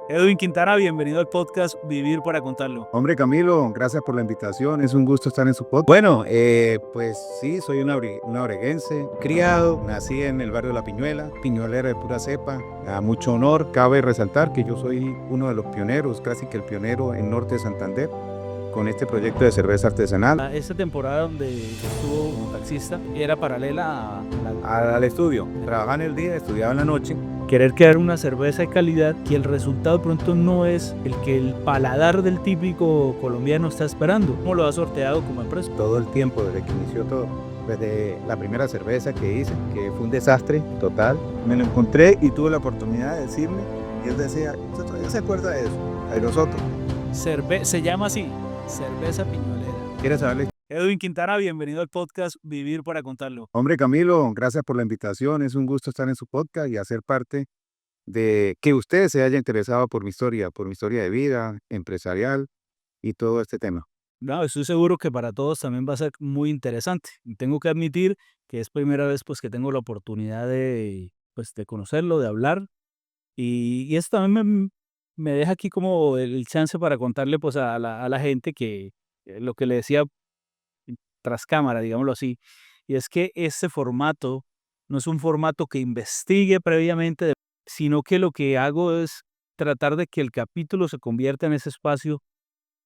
Edwin Quintana, bienvenido al podcast Vivir para Contarlo. Hombre Camilo, gracias por la invitación, es un gusto estar en su podcast. Bueno, pues sí, soy una oreguense, criado, nací en el barrio de La Piñuela, piñolera de pura cepa, a mucho honor. Cabe resaltar que yo soy uno de los pioneros, casi que el pionero en norte de Santander, con este proyecto de cerveza artesanal. Esta temporada donde estuvo como taxista era paralela Al estudio, trabajaba en el día, estudiaba en la noche. querer crear una cerveza de calidad que el resultado de pronto no es el que el paladar del típico colombiano está esperando. ¿Cómo lo ha sorteado como empresa? Todo el tiempo, desde que inició todo, desde la primera cerveza que hice, que fue un desastre total, me lo encontré y tuve la oportunidad de decirle, y él decía, ¿usted todavía se acuerda de eso? De nosotros. Se llama así, cerveza piñolera. ¿Quieres saberle? Edwin Quintana, bienvenido al podcast Vivir para Contarlo. Hombre Camilo, gracias por la invitación, es un gusto estar en su podcast y hacer parte de que usted se haya interesado por mi historia de vida, empresarial y todo este tema. No, estoy seguro que para todos también va a ser muy interesante. Y tengo que admitir que es primera vez pues que tengo la oportunidad de conocerlo, de hablar. Y esto también me deja aquí como el chance para contarle pues a la gente que lo que le decía tras cámara, digámoslo así, y es que este formato no es un formato que investigue previamente, sino que lo que hago es tratar de que el capítulo se convierta en ese espacio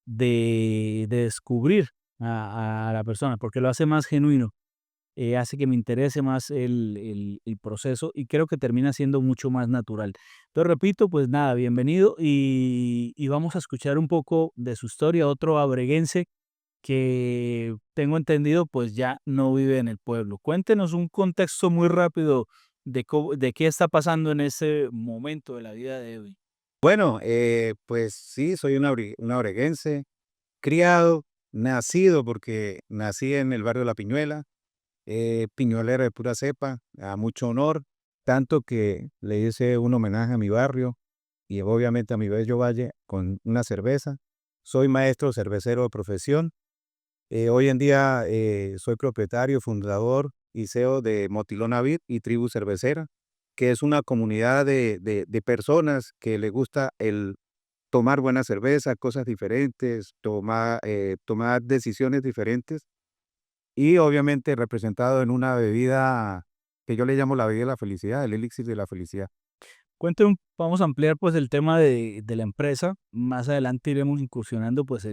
de descubrir a la persona, porque lo hace más genuino, hace que me interese más el proceso y creo que termina siendo mucho más natural. Entonces, repito, pues nada, bienvenido y vamos a escuchar un poco de su historia, otro abreguense que tengo entendido, pues ya no vive en el pueblo. Cuéntenos un contexto muy rápido de qué está pasando en ese momento de la vida de Edwin. Bueno, pues sí, soy una oreguense, criado, nacido, porque nací en el barrio de La Piñuela, piñolera de pura cepa, a mucho honor, tanto que le hice un homenaje a mi barrio y obviamente a mi bello valle con una cerveza. Soy maestro cervecero de profesión. Hoy en día soy propietario, fundador y CEO de Motilona Vid y Tribu Cervecera, que es una comunidad de personas que le gusta el tomar buena cerveza, cosas diferentes, tomar decisiones diferentes y obviamente representado en una bebida que yo le llamo la bebida de la felicidad, el elixir de la felicidad. Vamos a ampliar pues el tema de la empresa. Más adelante iremos incursionando pues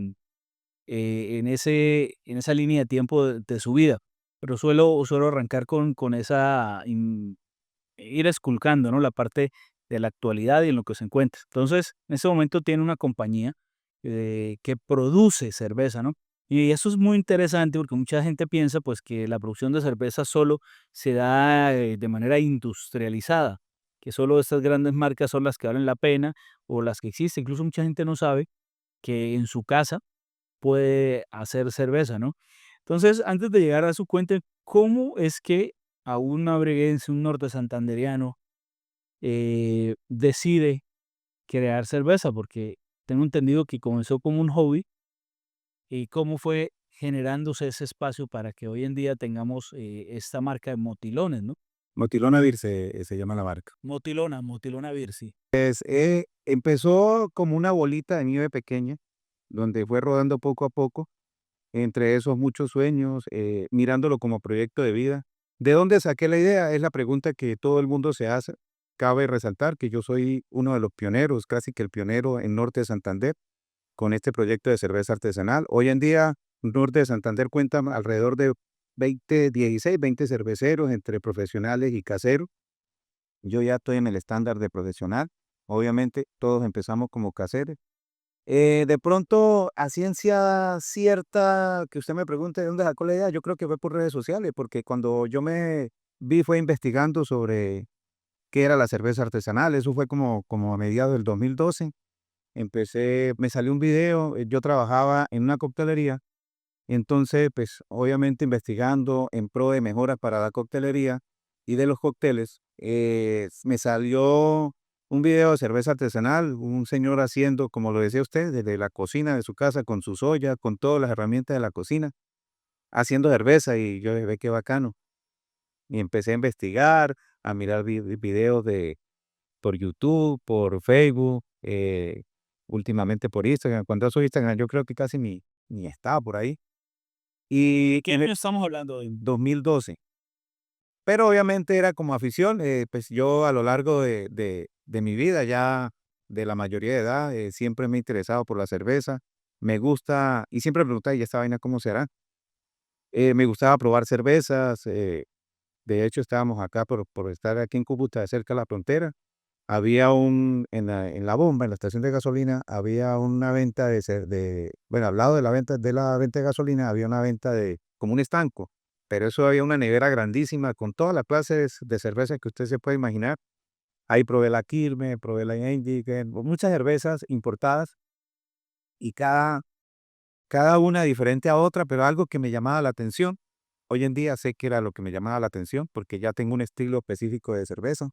en esa línea de tiempo de su vida. Pero suelo arrancar con ir esculcando, ¿no? La parte de la actualidad y en lo que se encuentra. Entonces, en ese momento tiene una compañía que produce cerveza, ¿no? Y eso es muy interesante porque mucha gente piensa pues que la producción de cerveza solo se da de manera industrializada, que solo estas grandes marcas son las que valen la pena o las que existen. Incluso mucha gente no sabe que en su casa puede hacer cerveza, ¿no? Entonces, antes de llegar a su cuenta, ¿cómo es que a un abreguense, un norte santanderiano, decide crear cerveza? Porque tengo entendido que comenzó como un hobby y cómo fue generándose ese espacio para que hoy en día tengamos esta marca de motilones, ¿no? Motilona Beer se llama la marca. Motilona Beer, sí. Empezó como una bolita de nieve pequeña, donde fue rodando poco a poco, entre esos muchos sueños, mirándolo como proyecto de vida. ¿De dónde saqué la idea? Es la pregunta que todo el mundo se hace. Cabe resaltar que yo soy uno de los pioneros, casi que el pionero en Norte de Santander, con este proyecto de cerveza artesanal. Hoy en día, Norte de Santander cuenta alrededor de 20 cerveceros entre profesionales y caseros. Yo ya estoy en el estándar de profesional. Obviamente, todos empezamos como caseros. De pronto, a ciencia cierta, que usted me pregunte de dónde sacó la idea, yo creo que fue por redes sociales, porque cuando yo me vi fue investigando sobre qué era la cerveza artesanal, eso fue como a mediados del 2012. Me salió un video, yo trabajaba en una coctelería, entonces, pues obviamente investigando en pro de mejoras para la coctelería y de los cócteles, me salió un video de cerveza artesanal, un señor haciendo, como lo decía usted, desde la cocina de su casa con sus ollas, con todas las herramientas de la cocina, haciendo cerveza y yo ve qué bacano. Y empecé a investigar, a mirar videos por YouTube, por Facebook, eh, últimamente por Instagram. Cuando uso Instagram, yo creo que casi ni estaba por ahí. ¿De Y qué en el año estamos hablando? 2012. Pero obviamente era como afición, pues yo a lo largo de mi vida, ya de la mayoría de edad, siempre me he interesado por la cerveza. Me gusta, y siempre me preguntaba, ¿y esta vaina cómo será? Me gustaba probar cervezas. De hecho, estábamos acá por estar aquí en Cúcuta, cerca de la frontera. Había en la bomba, en la estación de gasolina, había una venta bueno, al lado de la venta de gasolina, había una venta como un estanco, pero eso había una nevera grandísima con todas las clases de cerveza que usted se puede imaginar. Ahí probé la Quilmes, probé la Heineken, muchas cervezas importadas y cada una diferente a otra, pero algo que me llamaba la atención. Hoy en día sé que era lo que me llamaba la atención porque ya tengo un estilo específico de cerveza.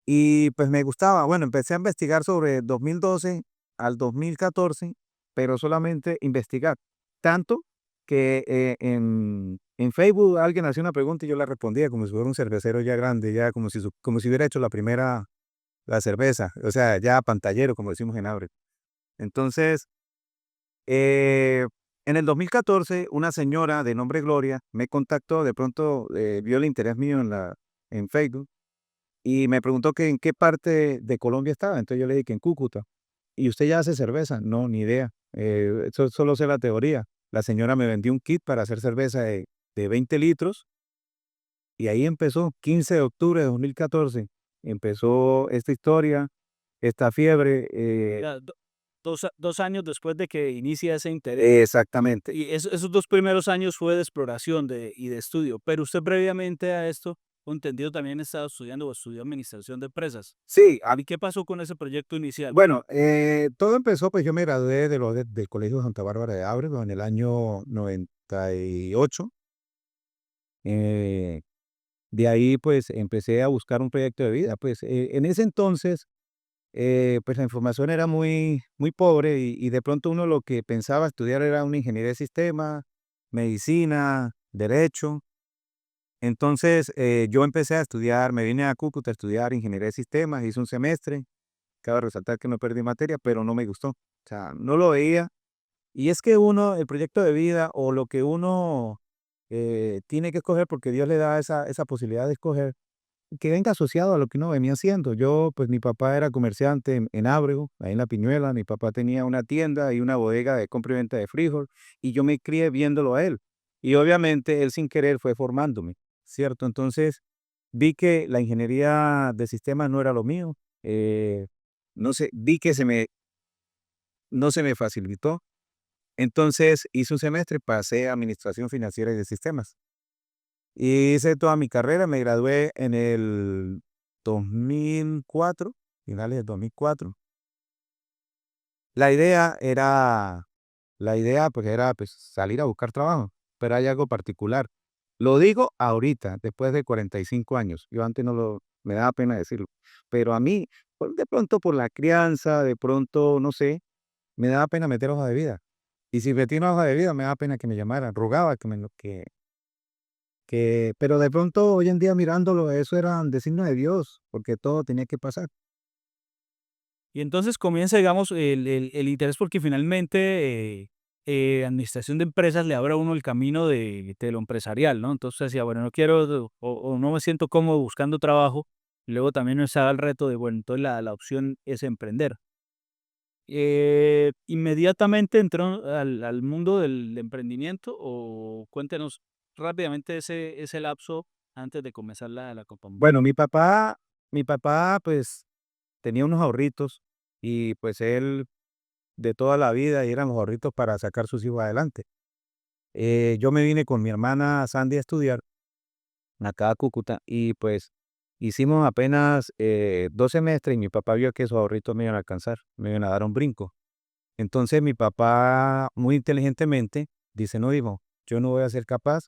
Y pues me gustaba. Bueno, empecé a investigar sobre 2012 al 2014, pero solamente investigar. Tanto que en Facebook alguien hacía una pregunta y yo la respondía como si fuera un cervecero ya grande, ya como si hubiera hecho la cerveza, o sea, ya pantallero, como decimos en Abre. Entonces, eh, en el 2014, una señora de nombre Gloria me contactó, de pronto vio el interés mío en Facebook y me preguntó que en qué parte de Colombia estaba. Entonces yo le dije que en Cúcuta. ¿Y usted ya hace cerveza? No, ni idea. Eso solo sé la teoría. La señora me vendió un kit para hacer cerveza de 20 litros y ahí empezó, 15 de octubre de 2014. Empezó esta historia, esta fiebre. Ya, 2 años después de que inicia ese interés. Exactamente. Y esos 2 primeros años fue de exploración y de estudio, pero usted previamente a esto, tengo entendido, también estaba estudiando o estudió administración de empresas. Sí, ¿Y qué pasó con ese proyecto inicial? bueno, todo empezó, pues yo me gradué del Colegio de Santa Bárbara de Ábrego en el año 98. eh, de ahí pues empecé a buscar un proyecto de vida. Pues en ese entonces pues la información era muy, muy pobre y de pronto uno lo que pensaba estudiar era una ingeniería de sistema, medicina, derecho. Entonces yo empecé a estudiar, me vine a Cúcuta a estudiar ingeniería de sistemas, hice un semestre. Cabe resaltar que no perdí materia, pero no me gustó. O sea, no lo veía. Y es que uno, el proyecto de vida o lo que uno tiene que escoger, porque Dios le da esa posibilidad de escoger, que venga asociado a lo que uno venía haciendo. Yo, pues mi papá era comerciante en Ábrego, ahí en La Piñuela. Mi papá tenía una tienda y una bodega de compra y venta de frijol, y yo me crié viéndolo a él. Y obviamente él sin querer fue formándome, ¿cierto? Entonces vi que la ingeniería de sistemas no era lo mío. No sé, vi que no se me facilitó. Entonces hice un semestre, pasé a Administración Financiera y de Sistemas. Y hice toda mi carrera, me gradué en el 2004, finales del 2004. La idea era, pues era pues salir a buscar trabajo, pero hay algo particular. Lo digo ahorita, después de 45 años. Yo antes no me daba pena decirlo, pero a mí, pues, de pronto por la crianza, de pronto, no sé, me daba pena meter hoja de vida. Y si metí una hoja de vida, me daba pena que me llamaran, rogaba pero de pronto hoy en día mirándolo, eso eran designios de Dios, porque todo tenía que pasar. Y entonces comienza, digamos, el interés porque finalmente administración de empresas le abre a uno el camino de lo empresarial, ¿no? Entonces decía, bueno, no quiero o no me siento cómodo buscando trabajo. Y luego también nos estaba el reto de, bueno, entonces la opción es emprender. ¿Inmediatamente entró al mundo del emprendimiento o cuéntenos rápidamente ese lapso antes de comenzar la compañía? Bueno, mi papá, pues, tenía unos ahorritos y, pues, él de toda la vida y eran los ahorritos para sacar sus hijos adelante. Yo me vine con mi hermana Sandy a estudiar acá a Cúcuta y, pues, hicimos apenas 2 semestres y mi papá vio que esos ahorritos me iban a alcanzar, me iban a dar un brinco. Entonces mi papá, muy inteligentemente, dice: "No, hijo, yo no voy a ser capaz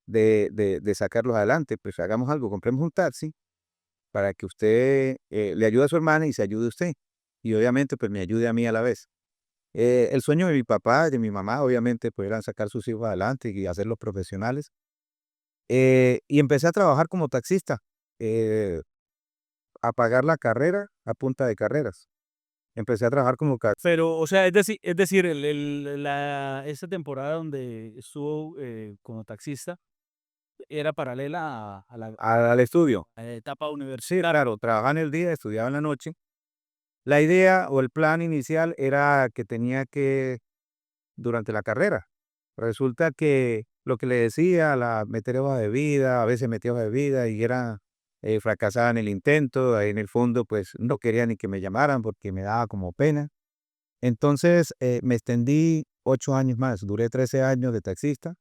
de sacarlos adelante, pues hagamos algo, compremos un taxi para que usted le ayude a su hermana y se ayude usted. Y obviamente, pues me ayude a mí a la vez". El sueño de mi papá y de mi mamá, obviamente, pues era sacar sus hijos adelante y hacerlos profesionales. Y empecé a trabajar como taxista, a pagar la carrera a punta de carreras. empecé a trabajar como Pero, o sea, es decir, esa temporada donde estuvo, como taxista era paralela a la al estudio. etapa Sí, universitaria. claro, trabajaba en el día, estudiaba en la noche. La idea o el plan inicial era que tenía que, durante la carrera, resulta que lo que le decía, meter hoja de vida, a veces metía hoja de vida y era, fracasaba en el intento, ahí en el fondo, pues no quería ni que me llamaran porque me daba como pena. Entonces, me extendí 8 años más, duré 13 años de taxista,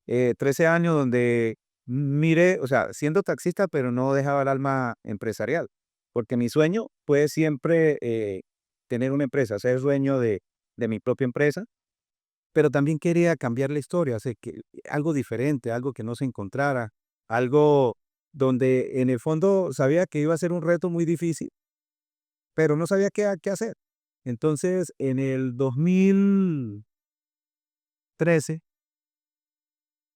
13 años donde miré, o sea, siendo taxista, pero no dejaba el alma empresarial, porque mi sueño fue siempre tener una empresa, ser dueño de mi propia empresa, pero también quería cambiar la historia, o sea, algo diferente, algo que no se encontrara, algo donde en el fondo sabía que iba a ser un reto muy difícil, pero no sabía qué hacer. Entonces, en el 2013,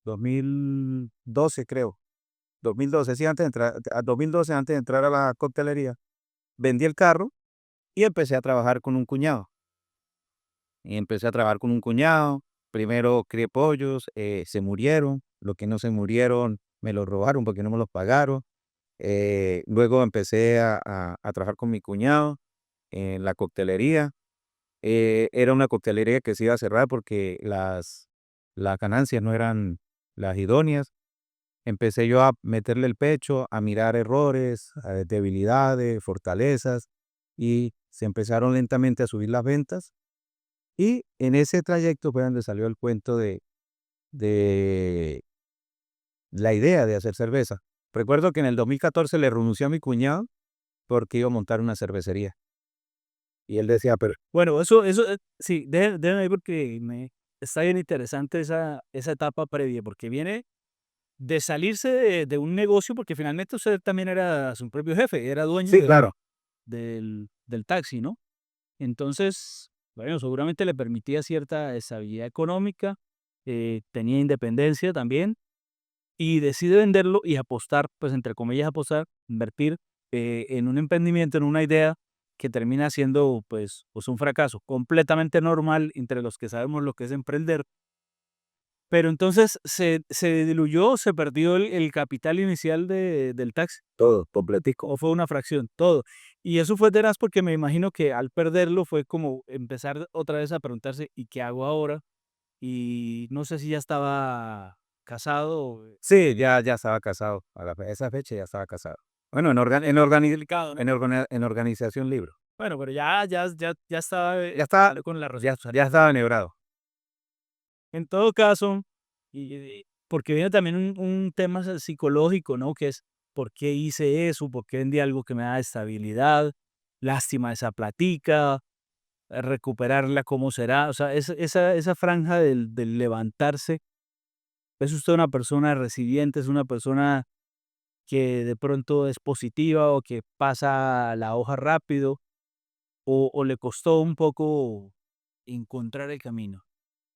2012 creo, 2012, sí, antes de entrar, 2012, antes de entrar a la coctelería, vendí el carro y empecé a trabajar con un cuñado. Y empecé a trabajar con un cuñado. Primero crié pollos, se murieron. Los que no se murieron me los robaron porque no me los pagaron. Luego empecé a trabajar con mi cuñado en la coctelería. Era una coctelería que se iba a cerrar porque las ganancias no eran las idóneas. Empecé yo a meterle el pecho, a mirar errores, debilidades, fortalezas, y se empezaron lentamente a subir las ventas. Y en ese trayecto fue donde salió el cuento de la idea de hacer cerveza. Recuerdo que en el 2014 le renuncié a mi cuñado porque iba a montar una cervecería. Y él decía, pero Bueno, eso, sí, déjeme ahí porque está bien interesante esa etapa previa, porque viene de salirse de un negocio, porque finalmente usted también era su propio jefe, era dueño sí, claro. del taxi, ¿no? Entonces, bueno, seguramente le permitía cierta estabilidad económica, tenía independencia también, y decide venderlo y apostar, pues entre comillas apostar, invertir en un emprendimiento, en una idea que termina siendo pues un fracaso completamente normal entre los que sabemos lo que es emprender. Pero entonces se diluyó, se perdió el capital inicial del taxi, Todo, completico. o fue una fracción, todo. Y eso fue tenaz porque me imagino que al perderlo fue como empezar otra vez a preguntarse, ¿y qué hago ahora? Y no sé si ya estaba casado. Sí, ya estaba casado. Esa fecha ya estaba casado. Bueno, Complicado, ¿no? en organización libro. Bueno, pero ya estaba, Ya estaba, con la ya responsabilidad. estaba enhebrado. En todo caso, porque viene también un tema psicológico, ¿no? Que es, ¿por qué hice eso? ¿Por qué vendí algo que me da estabilidad? Lástima esa platica, recuperarla, ¿cómo será? O sea, esa franja del levantarse, ¿es usted una persona resiliente? ¿Es una persona que de pronto es positiva o que pasa la hoja rápido? ¿O le costó un poco encontrar el camino?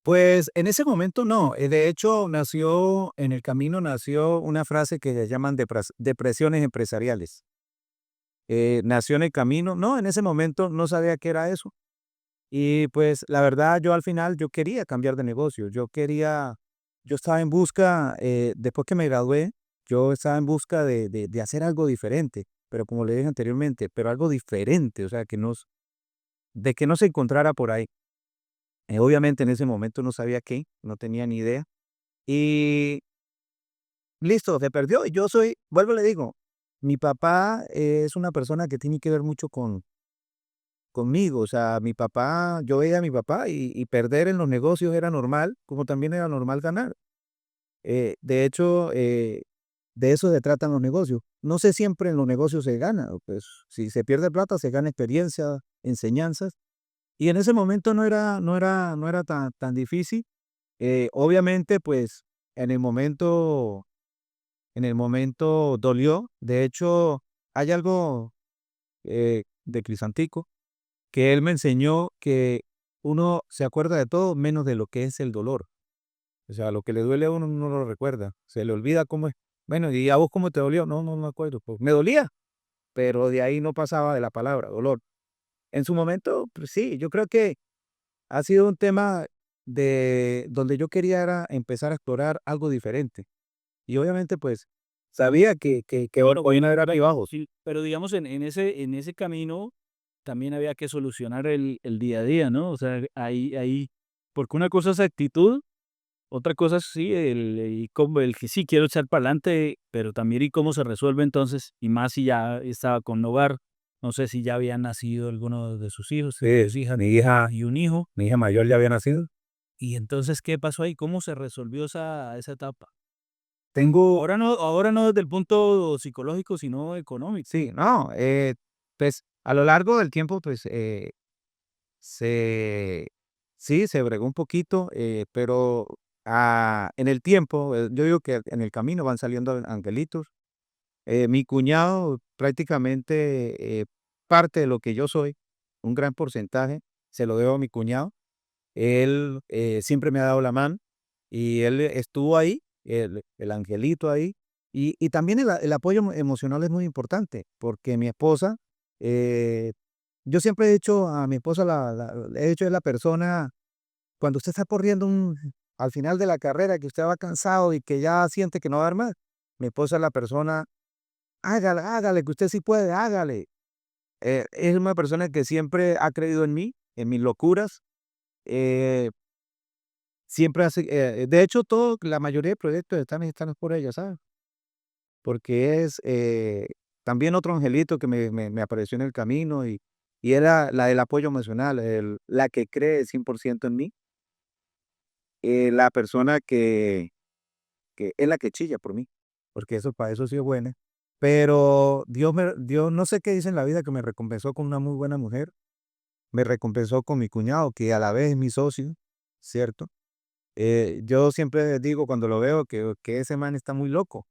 Pues en ese momento no. De hecho, nació, en el camino nació una frase que se llaman depresiones empresariales. Nació en el camino. No, en ese momento no sabía qué era eso. Y pues la verdad, yo al final, yo quería cambiar de negocio. Yo estaba en busca, después que me gradué, yo estaba en busca de hacer algo diferente. Pero como le dije anteriormente, pero algo diferente, o sea, de que no se encontrara por ahí. Obviamente en ese momento no sabía qué, no tenía ni idea. Y listo, se perdió. Y yo soy, vuelvo y le digo, mi papá es una persona que tiene que ver mucho conmigo. O sea, mi papá, yo veía a mi papá y perder en los negocios era normal, como también era normal ganar. De hecho, de eso se tratan los negocios. No sé siempre en los negocios se gana, pues si se pierde plata, se gana experiencia, enseñanzas. Y en ese momento no era tan difícil. Obviamente, pues en el momento dolió. De hecho, hay algo de Crisantico que él me enseñó que uno se acuerda de todo menos de lo que es el dolor. O sea, lo que le duele a uno no lo recuerda. Se le olvida cómo es. Bueno, ¿y a vos cómo te dolió? No, no me acuerdo. Pues me dolía, pero de ahí no pasaba de la palabra dolor. En su momento, pues sí, yo creo que ha sido un tema de donde yo quería era empezar a explorar algo diferente. Y obviamente, pues, sabía que Bueno, hoy en haber altibajos. sí, pero digamos en ese camino también había que solucionar el día a día, ¿no? O sea, ahí porque una cosa es actitud, otra cosa es sí, y como el que sí quiero echar para adelante, pero también y cómo se resuelve entonces, y más si ya estaba con hogar, no sé si ya habían nacido algunos de sus hijos, Sí, sus hijas mi hija y un hijo, mi hija mayor ya había nacido. y entonces, ¿qué pasó ahí? ¿Cómo se resolvió esa etapa? Tengo Ahora no desde el punto psicológico, sino económico. sí, no, pues, a lo largo del tiempo, pues, se sí, se bregó un poquito, pero, en el tiempo, yo digo que en el camino van saliendo angelitos. Mi cuñado prácticamente, parte de lo que yo soy, un gran porcentaje, se lo debo a mi cuñado. Él, siempre me ha dado la mano y él estuvo ahí, el angelito ahí. Y también el apoyo emocional es muy importante, porque mi esposa, eh, yo siempre he dicho a mi esposa, he dicho, es la persona, cuando usted está corriendo al final de la carrera, que usted va cansado y que ya siente que no va a dar más, mi esposa es la persona, hágale, hágale, que usted sí puede, hágale. Es una persona que siempre ha creído en mí, en mis locuras. eh, Siempre hace, de hecho, la mayoría de proyectos están es por ella, ¿sabes? Porque es, también otro angelito que me apareció en el camino y era la del apoyo emocional, la que cree 100% en mí, la persona que es la que chilla por mí, porque eso para eso sí es buena. Pero Dios, no sé qué dice en la vida, que me recompensó con una muy buena mujer, me recompensó con mi cuñado, que a la vez es mi socio, ¿cierto? Yo siempre digo cuando lo veo que ese man está muy loco,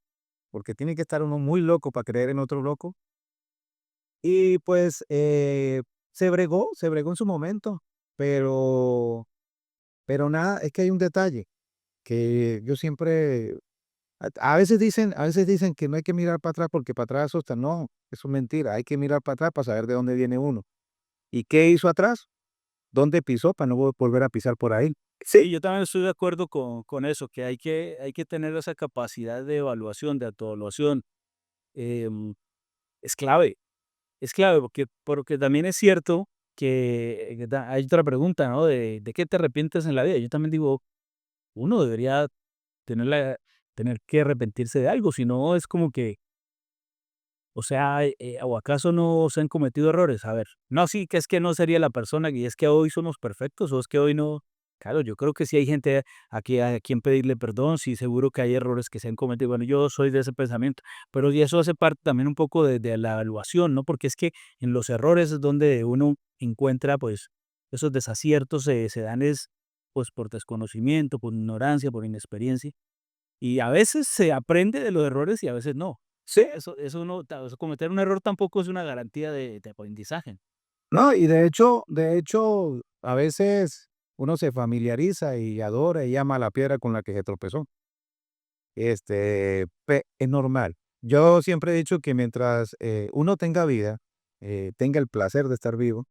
porque tiene que estar uno muy loco para creer en otro loco. Y pues se bregó en su momento, pero, nada, es que hay un detalle que yo siempre, a veces dicen que no hay que mirar para atrás porque para atrás asusta. No, eso es mentira, hay que mirar para atrás para saber de dónde viene uno. ¿Y qué hizo atrás? ¿Dónde pisó para no volver a pisar por ahí? Sí. Sí, yo también estoy de acuerdo con eso, que hay que tener esa capacidad de evaluación, de autoevaluación. em, es clave porque también es cierto que hay otra pregunta, ¿no? De qué te arrepientes en la vida. Yo también digo, uno debería tener, tener que arrepentirse de algo, si no es como que, o sea, ¿o acaso no se han cometido errores? A ver, no, sí, que es que no sería la persona, y es que hoy somos perfectos, o es que hoy no. Claro, yo creo que sí hay gente a quien pedirle perdón, sí, seguro que hay errores que se han cometido. Bueno, yo soy de ese pensamiento, pero y eso hace parte también un poco de la evaluación, ¿no? Porque es que en los errores es donde uno encuentra, pues, esos desaciertos se dan es, pues, por desconocimiento, por ignorancia, por inexperiencia. Y a veces se aprende de los errores y a veces no. Sí. Eso no, cometer un error tampoco es una garantía de aprendizaje. No, y de hecho, a veces uno se familiariza y adora y ama la piedra con la que se tropezó. Es normal. Yo siempre he dicho que mientras, uno tenga vida, tenga el placer de estar vivo,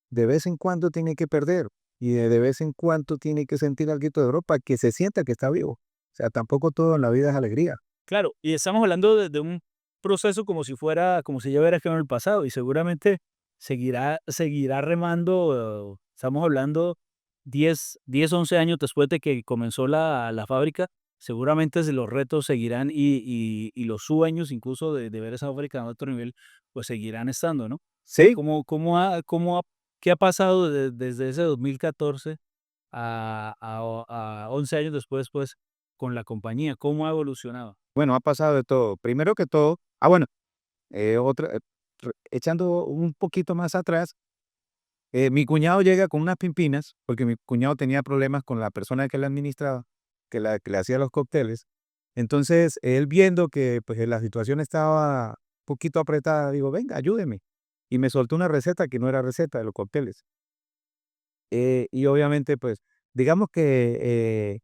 de vez en cuando tiene que perder, y de vez en cuando tiene que sentir alguito de dolor para que se sienta que está vivo. O sea, tampoco todo en la vida es alegría. Claro, y estamos hablando de un proceso como si fuera, como si ya hubiera quedado en el pasado y seguramente seguirá remando. Estamos hablando 11 años después de que comenzó la fábrica, seguramente los retos seguirán y los sueños incluso de ver esa fábrica a otro nivel, pues seguirán estando, ¿no? Sí. ¿Qué ha pasado desde ese 2014 a 11 años después, pues, con la compañía? ¿Cómo ha evolucionado? Bueno, ha pasado de todo. Primero que todo, bueno, otra, echando un poquito más atrás, mi cuñado llega con unas pimpinas, porque mi cuñado tenía problemas con la persona que le administraba, que le hacía los cócteles. Entonces, él viendo que pues, la situación estaba un poquito apretada, digo, venga, ayúdeme. Y me soltó una receta que no era receta de los cócteles. Y obviamente, pues, digamos que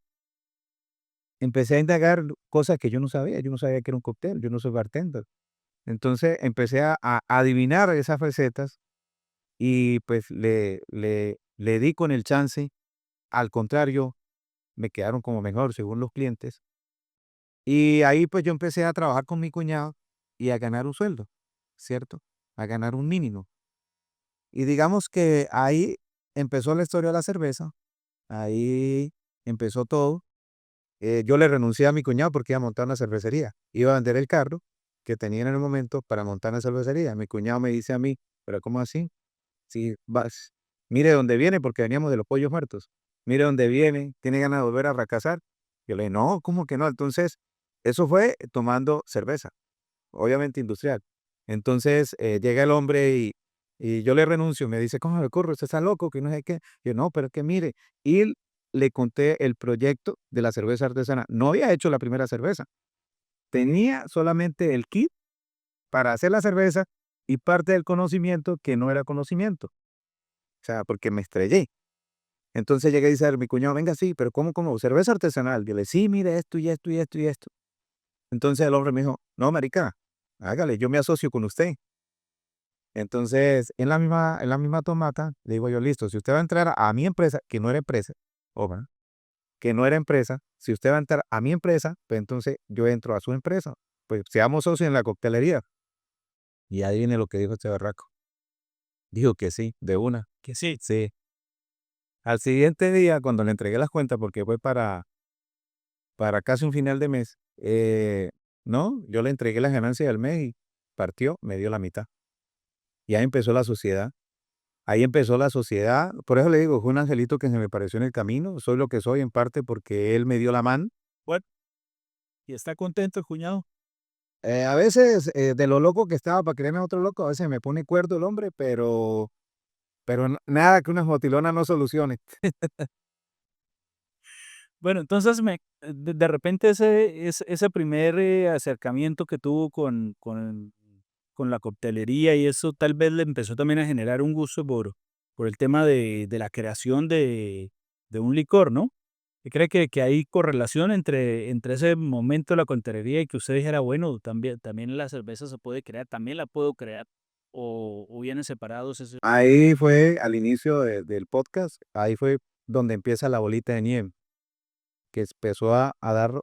empecé a indagar cosas que yo no sabía. Yo no sabía que era un cóctel, yo no soy bartender. Entonces, empecé a adivinar esas recetas y pues le di con el chance, al contrario, me quedaron como mejor según los clientes. Y ahí pues yo empecé a trabajar con mi cuñado y a ganar un sueldo, ¿cierto? A ganar un mínimo. Y digamos que ahí empezó la historia de la cerveza, ahí empezó todo. Yo le renuncié a mi cuñado porque iba a montar una cervecería. Iba a vender el carro que tenía en el momento para montar una cervecería. Mi cuñado me dice a mí, pero ¿cómo así? Si vas, mire dónde viene, porque veníamos de los pollos muertos. Mire dónde viene, tiene ganas de volver a fracasar. Yo le dije, no, ¿cómo que no? Entonces, eso fue tomando cerveza, obviamente industrial. Entonces, llega el hombre y yo le renuncio, me dice, ¿cómo me ocurre? ¿Usted está loco? Que no sé qué. Yo, no, pero es que mire, y le conté el proyecto de la cerveza artesana. No había hecho la primera cerveza, tenía solamente el kit para hacer la cerveza y parte del conocimiento que no era conocimiento, o sea, porque me estrellé. Entonces llegué y dice mi cuñado, venga, sí, pero ¿cómo? ¿Cerveza artesanal? Dile, sí, mire esto y esto y esto y esto. Entonces el hombre me dijo, no, marica, hágale, yo me asocio con usted. Entonces, en la misma tomata, le digo yo, listo, si usted va a entrar a mi empresa, que no era empresa, ojo, ¿no? Que no era empresa, si usted va a entrar a mi empresa, pues entonces yo entro a su empresa. Pues seamos socios en la coctelería. Y adivine lo que dijo este berraco. Dijo que sí, de una. Que sí. Sí. Al siguiente día, cuando le entregué las cuentas, porque fue para casi un final de mes, no, yo le entregué las ganancias del mes y partió, me dio la mitad. Y ahí empezó la sociedad. Ahí empezó la sociedad. Por eso le digo, fue un angelito que se me pareció en el camino. Soy lo que soy en parte porque él me dio la mano. Bueno, y está contento el cuñado. A veces, de lo loco que estaba para creerme otro loco, a veces me pone cuerdo el hombre, pero nada que una motilona no solucione. Bueno, entonces de repente ese primer acercamiento que tuvo con la coctelería y eso tal vez le empezó también a generar un gusto por el tema de la creación de un licor, ¿no? ¿Y cree que hay correlación entre ese momento de la coctelería y que usted dijera, bueno, también la cerveza se puede crear, también la puedo crear, o vienen separados ese? Ahí fue al inicio del podcast, ahí fue donde empieza la bolita de nieve, que empezó a dar,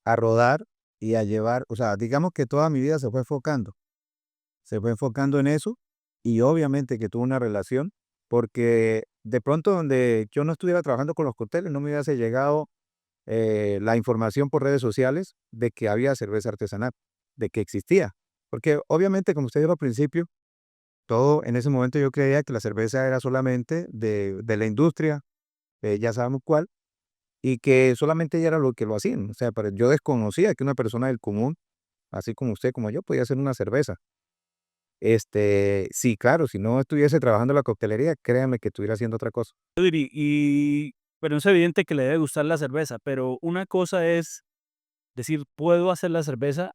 a rodar y a llevar, o sea, digamos que toda mi vida se fue enfocando en eso y obviamente que tuvo una relación, porque de pronto donde yo no estuviera trabajando con los cócteles, no me hubiese llegado la información por redes sociales de que había cerveza artesanal, de que existía. Porque obviamente, como usted dijo al principio, todo en ese momento yo creía que la cerveza era solamente de la industria, ya sabemos cuál, y que solamente ella era lo que lo hacían. O sea, pero yo desconocía que una persona del común, así como usted, como yo, podía hacer una cerveza. Sí, claro, si no estuviese trabajando en la coctelería, créame que estuviera haciendo otra cosa. Pero es evidente que le debe gustar la cerveza, pero una cosa es decir, puedo hacer la cerveza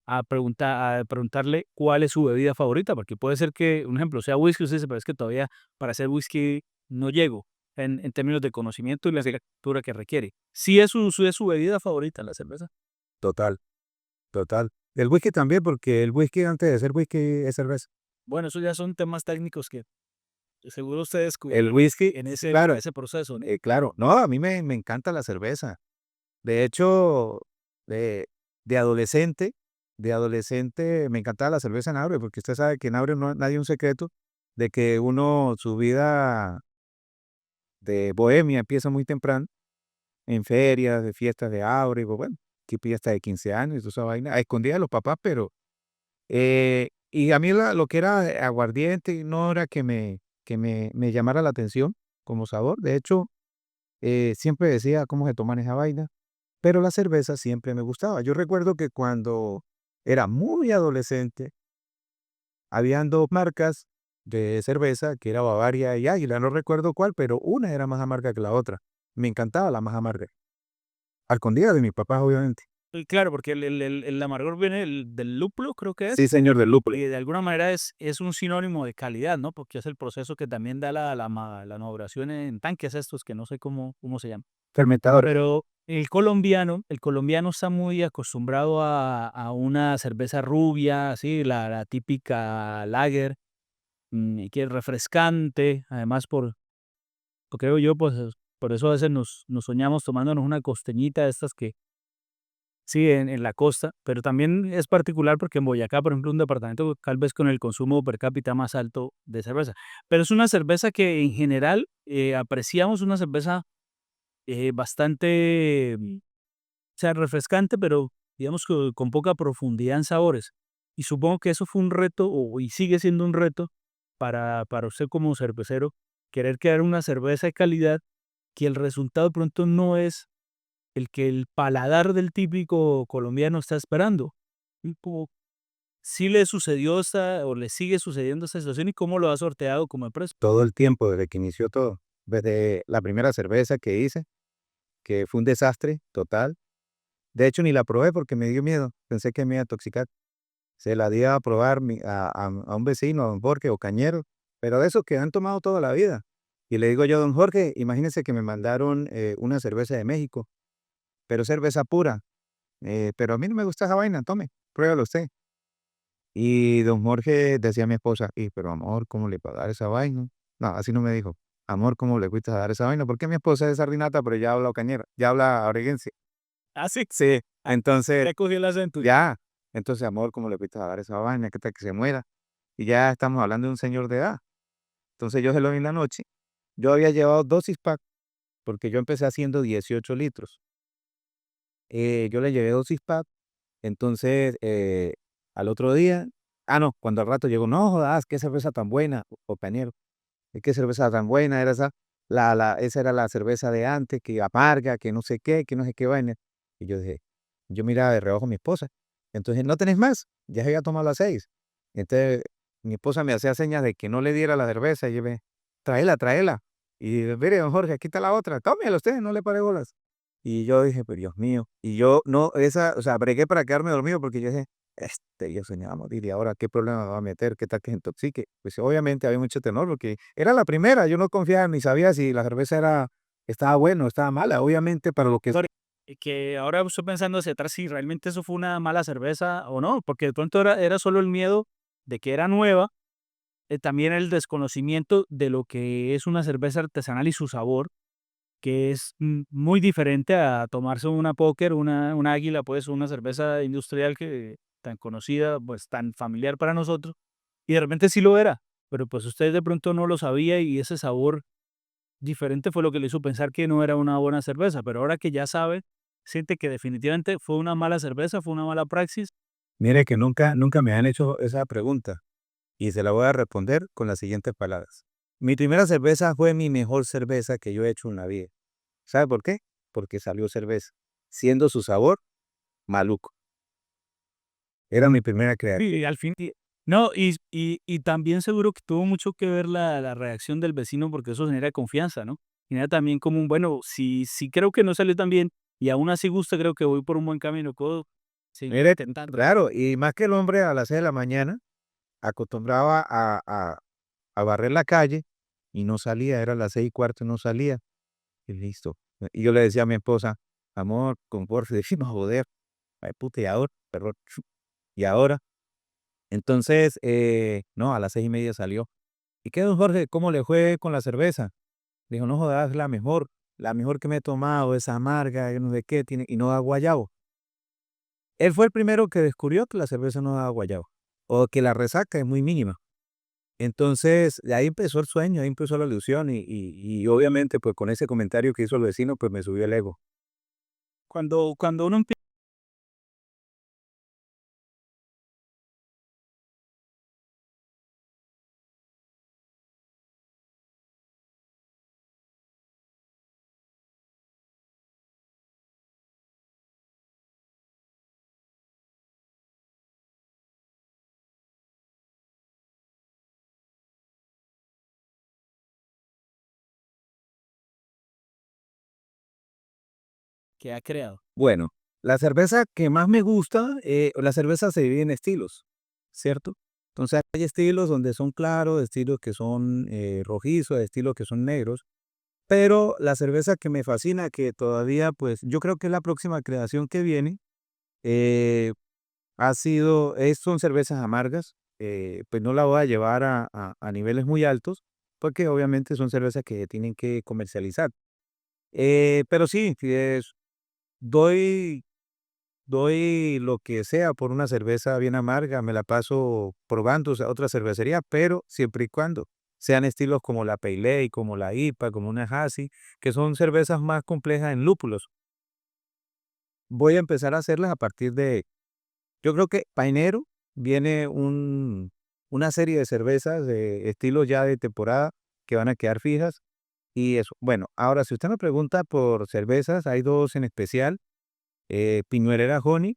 a preguntarle cuál es su bebida favorita, porque puede ser que, un ejemplo, sea whisky, usted dice, pero es que todavía para hacer whisky no llego en términos de conocimiento y la escritura que requiere. Sí es su bebida favorita la cerveza. Total, total. El whisky también, porque el whisky antes de ser whisky es cerveza. Bueno, eso ya son temas técnicos que seguro usted El descubrió whisky, en claro, ese proceso, ¿no? claro. No, a mí me encanta la cerveza. De hecho, de, de adolescente, de adolescente me encantaba la cerveza en Abre, porque usted sabe que en Abre no hay nadie un secreto de que uno, su vida de bohemia empieza muy temprano, en ferias, de fiestas de Abre, pues bueno, que fiesta de 15 años, y toda esa vaina, a escondidas de los papás, pero, y a mí lo que era aguardiente no era que me llamara la atención como sabor. De hecho, siempre decía cómo se toman esa vaina. Pero la cerveza siempre me gustaba. Yo recuerdo que cuando era muy adolescente, habían 2 marcas de cerveza, que era Bavaria y Águila, no recuerdo cuál, pero una era más amarga que la otra. Me encantaba la más amarga. Al escondidas de mis papás, obviamente. Claro, porque el amargor viene del lúpulo, creo que es. Sí, señor, del lúpulo. Y de alguna manera es un sinónimo de calidad, ¿no? Porque es el proceso que también da la maduración en tanques estos, que no sé cómo se llaman. Fermentadores. Pero el colombiano está muy acostumbrado a una cerveza rubia, así, la típica lager, y que es refrescante, además creo yo, pues, por eso a veces nos soñamos tomándonos una costeñita de estas que sí, en la costa, pero también es particular porque en Boyacá, por ejemplo, un departamento tal vez con el consumo per cápita más alto de cerveza. Pero es una cerveza que en general apreciamos, una cerveza bastante, o sea, refrescante, pero digamos que con poca profundidad en sabores. Y supongo que eso fue un reto, y sigue siendo un reto para usted como cervecero, querer crear una cerveza de calidad que el resultado de pronto no es el que el paladar del típico colombiano está esperando. Y como, ¿sí le sucedió esta o le sigue sucediendo esta situación y cómo lo ha sorteado como empresa? Todo el tiempo desde que inició todo, desde la primera cerveza que hice, que fue un desastre total. De hecho, ni la probé porque me dio miedo, pensé que me iba a intoxicar. Se la di a probar a un vecino, a don Jorge Ocañero, pero de esos que han tomado toda la vida. Y le digo yo, don Jorge, imagínese que me mandaron una cerveza de México, pero cerveza pura. Pero a mí no me gusta esa vaina, tome, pruébalo usted. Y don Jorge decía a mi esposa, y pero amor, ¿cómo le va a dar esa vaina? No, así no me dijo. Amor, ¿cómo le gusta dar esa vaina? Porque mi esposa es sardinata, pero ya habla ocañera, ya habla oreguense. Ah, sí, Sí, entonces, ya cogió el acento. ya. Entonces, amor, ¿cómo le gusta dar esa vaina? ¿Qué tal que se muera? Y ya estamos hablando de un señor de edad. Entonces yo se lo vi en la noche. Yo había llevado 2 six-pack, porque yo empecé haciendo 18 litros. Yo le llevé 2 six-pack. Entonces, al otro día, no, cuando al rato llegó, no jodas, qué cerveza tan buena, compañero, qué cerveza tan buena era esa, esa era la cerveza de antes, que amarga, que no sé qué vaina. Y yo dije, yo miraba de reojo a mi esposa, entonces, ¿no tenés más? Ya se había tomado las 6. Entonces, mi esposa me hacía señas de que no le diera la cerveza, y yo me, tráela, tráela. Y mire, don Jorge, aquí está la otra, tómela usted, no le pare bolas. Y yo dije: "Pero Dios mío", y yo no, esa, o sea, bregué para quedarme dormido porque yo dije: Yo se me va a morir, ¿y ahora qué problema me va a meter? ¿Qué tal que se intoxique?". Pues, obviamente había mucho temor porque era la primera, yo no confiaba ni sabía si la cerveza estaba buena o estaba mala. Obviamente, para lo que Sorry, que ahora estoy pensando hacia atrás si realmente eso fue una mala cerveza o no, porque de pronto era solo el miedo de que era nueva, también el desconocimiento de lo que es una cerveza artesanal y su sabor, que es muy diferente a tomarse una póker, una águila, pues una cerveza industrial que tan conocida, pues tan familiar para nosotros, y de repente sí lo era, pero pues usted de pronto no lo sabía y ese sabor diferente fue lo que le hizo pensar que no era una buena cerveza, pero ahora que ya sabe, siente que definitivamente fue una mala cerveza, fue una mala praxis. mire que nunca me han hecho esa pregunta, y se la voy a responder con las siguientes palabras. Mi primera cerveza fue mi mejor cerveza que yo he hecho en la vida. ¿Sabe por qué? Porque salió cerveza, siendo su sabor maluco. Era mi primera creación. Y al fin, no, y también seguro que tuvo mucho que ver la reacción del vecino, porque eso genera confianza, ¿no? Genera también como un, bueno, si creo que no salió tan bien y aún así gusta, creo que voy por un buen camino, puedo seguir Mire, intentando. claro, y más que el hombre a las 6 de la mañana acostumbraba a barrer la calle y no salía, era las 6:15 y no salía, y listo. Y yo le decía a mi esposa: "Amor, comporte, no joder, ay puta, ¿y ahora? Perdón, ¿y ahora?". Entonces, no, a las 6:30 salió. "¿Y qué, don Jorge, cómo le fue con la cerveza?". Dijo: "No jodas, es la mejor que me he tomado, es amarga, yo no sé qué, tiene y no da guayabo". Él fue el primero que descubrió que la cerveza no daba guayabo, o que la resaca es muy mínima. Entonces, de ahí empezó el sueño, ahí empezó la ilusión y obviamente, pues, con ese comentario que hizo el vecino, pues, me subió el ego. Cuando uno empieza, que ha creado. Bueno, la cerveza que más me gusta, la cerveza se divide en estilos, ¿cierto? Entonces, hay estilos donde son claros, estilos que son, rojizos, estilos que son negros, pero la cerveza que me fascina, que todavía, pues, yo creo que es la próxima creación que viene, eh, son cervezas amargas, pues no la voy a llevar a niveles muy altos, porque obviamente son cervezas que tienen que comercializar. Pero sí, doy doy lo que sea por una cerveza bien amarga, me la paso probando, o sea, otra cervecería, pero siempre y cuando sean estilos como la Pale Ale, como la IPA, como una Hazy, que son cervezas más complejas en lúpulos. Voy a empezar a hacerlas a partir de, yo creo que para enero viene una serie de cervezas de estilos ya de temporada que van a quedar fijas y eso. Bueno, ahora si usted me pregunta por cervezas, hay dos en especial, Piñuelera Honey,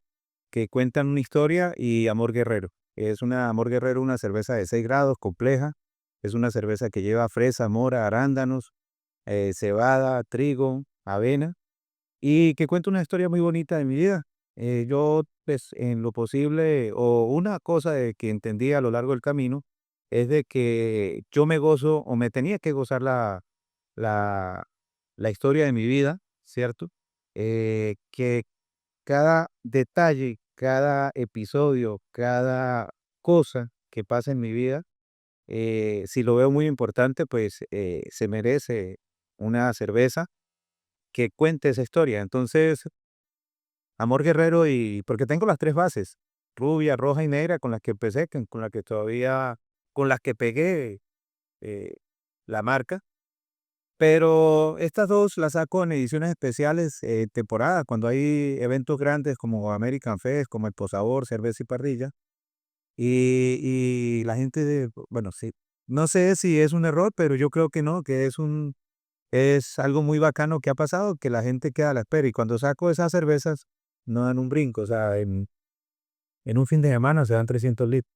que cuentan una historia, y Amor Guerrero. Es una Amor Guerrero, una cerveza de 6 grados, compleja. Es una cerveza que lleva fresa, mora, arándanos, cebada, trigo, avena, y que cuenta una historia muy bonita de mi vida. Yo, pues, en lo posible, o una cosa que entendí a lo largo del camino, es de que yo me gozo, o me tenía que gozar la, la historia de mi vida, ¿cierto? Que cada detalle, cada episodio, cada cosa que pasa en mi vida, si lo veo muy importante, pues se merece una cerveza que cuente esa historia. Entonces, Amor Guerrero, y porque tengo las tres bases, rubia, roja y negra, con las que empecé, con las que todavía, con las que pegué eh, la marca. Pero estas 2 las saco en ediciones especiales, temporada, cuando hay eventos grandes como American Fest, como el Posabor, Cerveza y Parrilla, y la gente bueno, sí, no sé si es un error, pero yo creo que no, que es algo muy bacano que ha pasado, que la gente queda a la espera, y cuando saco esas cervezas no dan un brinco, o sea, en un fin de semana se dan 300 litros.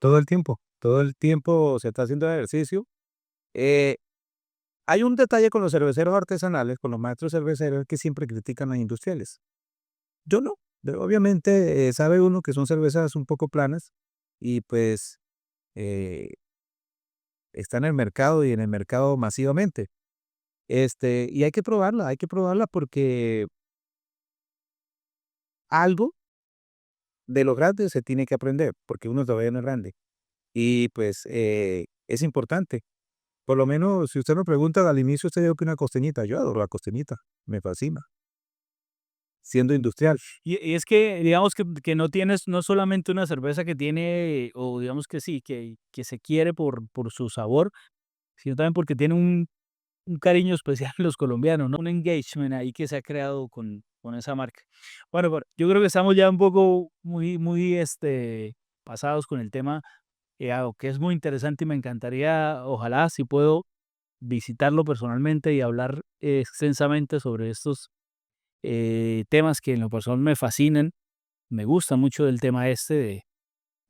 Todo el tiempo se está haciendo ejercicio. Eh, Hay un detalle con los cerveceros artesanales, con los maestros cerveceros, que siempre critican a los industriales. Yo no. Obviamente, sabe uno que son cervezas un poco planas y pues eh, está en el mercado, y en el mercado masivamente. Y hay que probarla porque algo de los grandes se tiene que aprender, porque uno todavía no es grande. Y pues es importante. Por lo menos, si usted me pregunta al inicio, usted dijo que una costeñita. Yo adoro la costeñita, me fascina, siendo industrial. Y es que, digamos que no tienes, no solamente una cerveza que tiene, o digamos que sí, que se quiere por su sabor, sino también porque tiene un cariño especial los colombianos, ¿no? Un engagement ahí que se ha creado con esa marca. Bueno, pero yo creo que estamos ya un poco muy, pasados con el tema, algo que es muy interesante y me encantaría, ojalá, si puedo visitarlo personalmente y hablar extensamente sobre estos temas que en lo personal me fascinan. Me gusta mucho el tema este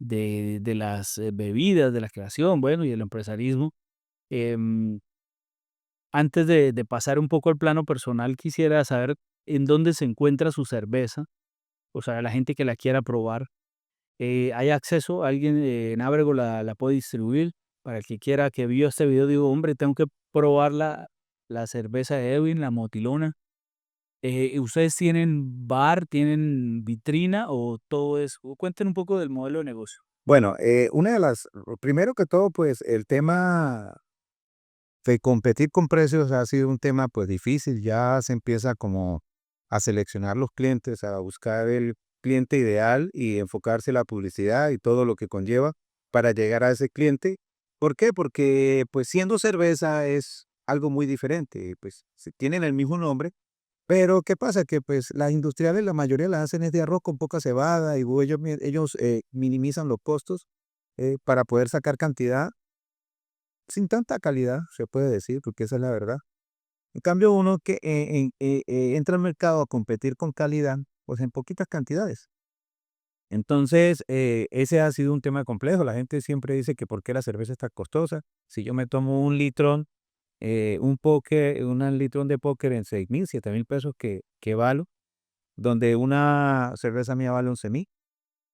de las bebidas, de la creación, bueno, y el empresarismo. Em, Antes de pasar un poco al plano personal, quisiera saber en dónde se encuentra su cerveza, o sea, la gente que la quiera probar. ¿Hay acceso? ¿Alguien en Abrego la puede distribuir? Para el que quiera, que vio este video, digo, hombre, tengo que probar la cerveza de Edwin, la Motilona. ¿Ustedes tienen bar, tienen vitrina o todo es? Cuenten un poco del modelo de negocio. Bueno, primero que todo, pues el tema de competir con precios ha sido un tema pues difícil. Ya se empieza como a seleccionar los clientes, a buscar el cliente ideal y enfocarse en la publicidad y todo lo que conlleva para llegar a ese cliente. ¿Por qué? Porque pues siendo cerveza es algo muy diferente, pues tienen el mismo nombre, Pero, ¿qué pasa? Que, pues, las industriales, la mayoría las hacen es de arroz con poca cebada y ellos minimizan los costos, para poder sacar cantidad sin tanta calidad, se puede decir, porque esa es la verdad. En cambio, uno que, entra al mercado a competir con calidad, pues, en poquitas cantidades. Entonces, ese ha sido un tema complejo. La gente siempre dice que por qué la cerveza está costosa. Si yo me tomo un litrón, un litrón de póker en 6.000, 7.000 pesos que valo, donde una cerveza mía vale 11.000.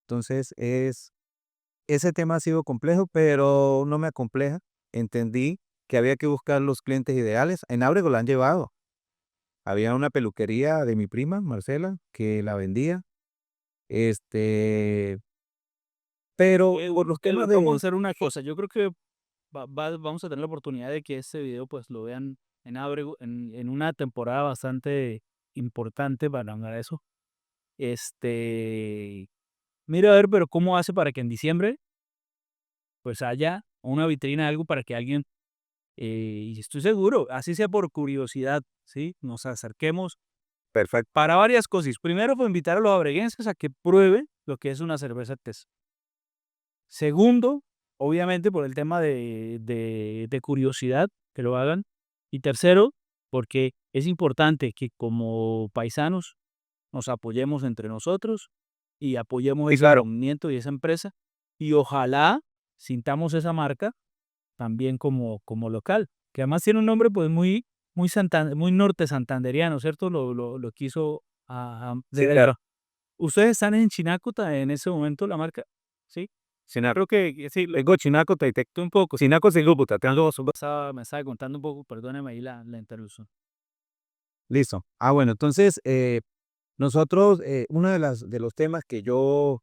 Entonces, ese tema ha sido complejo, pero no me acompleja. Entendí que había que buscar los clientes ideales. En Ábrego la han llevado. Había una peluquería de mi prima, Marcela, que la vendía. Este, pero por los temas Vamos a de... hacer una cosa, yo creo que vamos a tener la oportunidad de que este video pues lo vean en Abrego, en una temporada bastante importante para eso. Este, mira a ver, pero cómo hace para que en diciembre pues haya una vitrina, algo para que alguien, y estoy seguro, así sea por curiosidad, ¿sí? Nos acerquemos Perfecto. para varias cosas. Primero, pues invitar a los abreguenses a que prueben lo que es una cerveza artesanal. Segundo, obviamente por el tema de curiosidad, que lo hagan. Y tercero, porque es importante que como paisanos nos apoyemos entre nosotros y apoyemos Sí, ese claro. movimiento y esa empresa, y ojalá sintamos esa marca también como local, que además tiene un nombre, pues, muy norte santanderiano, ¿cierto? Lo quiso Sí, de claro. ¿ustedes están en Chinácuta en ese momento, la marca? ¿Sí? Sinaco. Creo que sí, Tengo Chinaco, tú un poco, sí, Sinaco, Singuputa, tengo dos. me estaba contando un poco, perdóneme ahí la interrupción. Listo. Ah, bueno, entonces, nosotros, uno de los temas que yo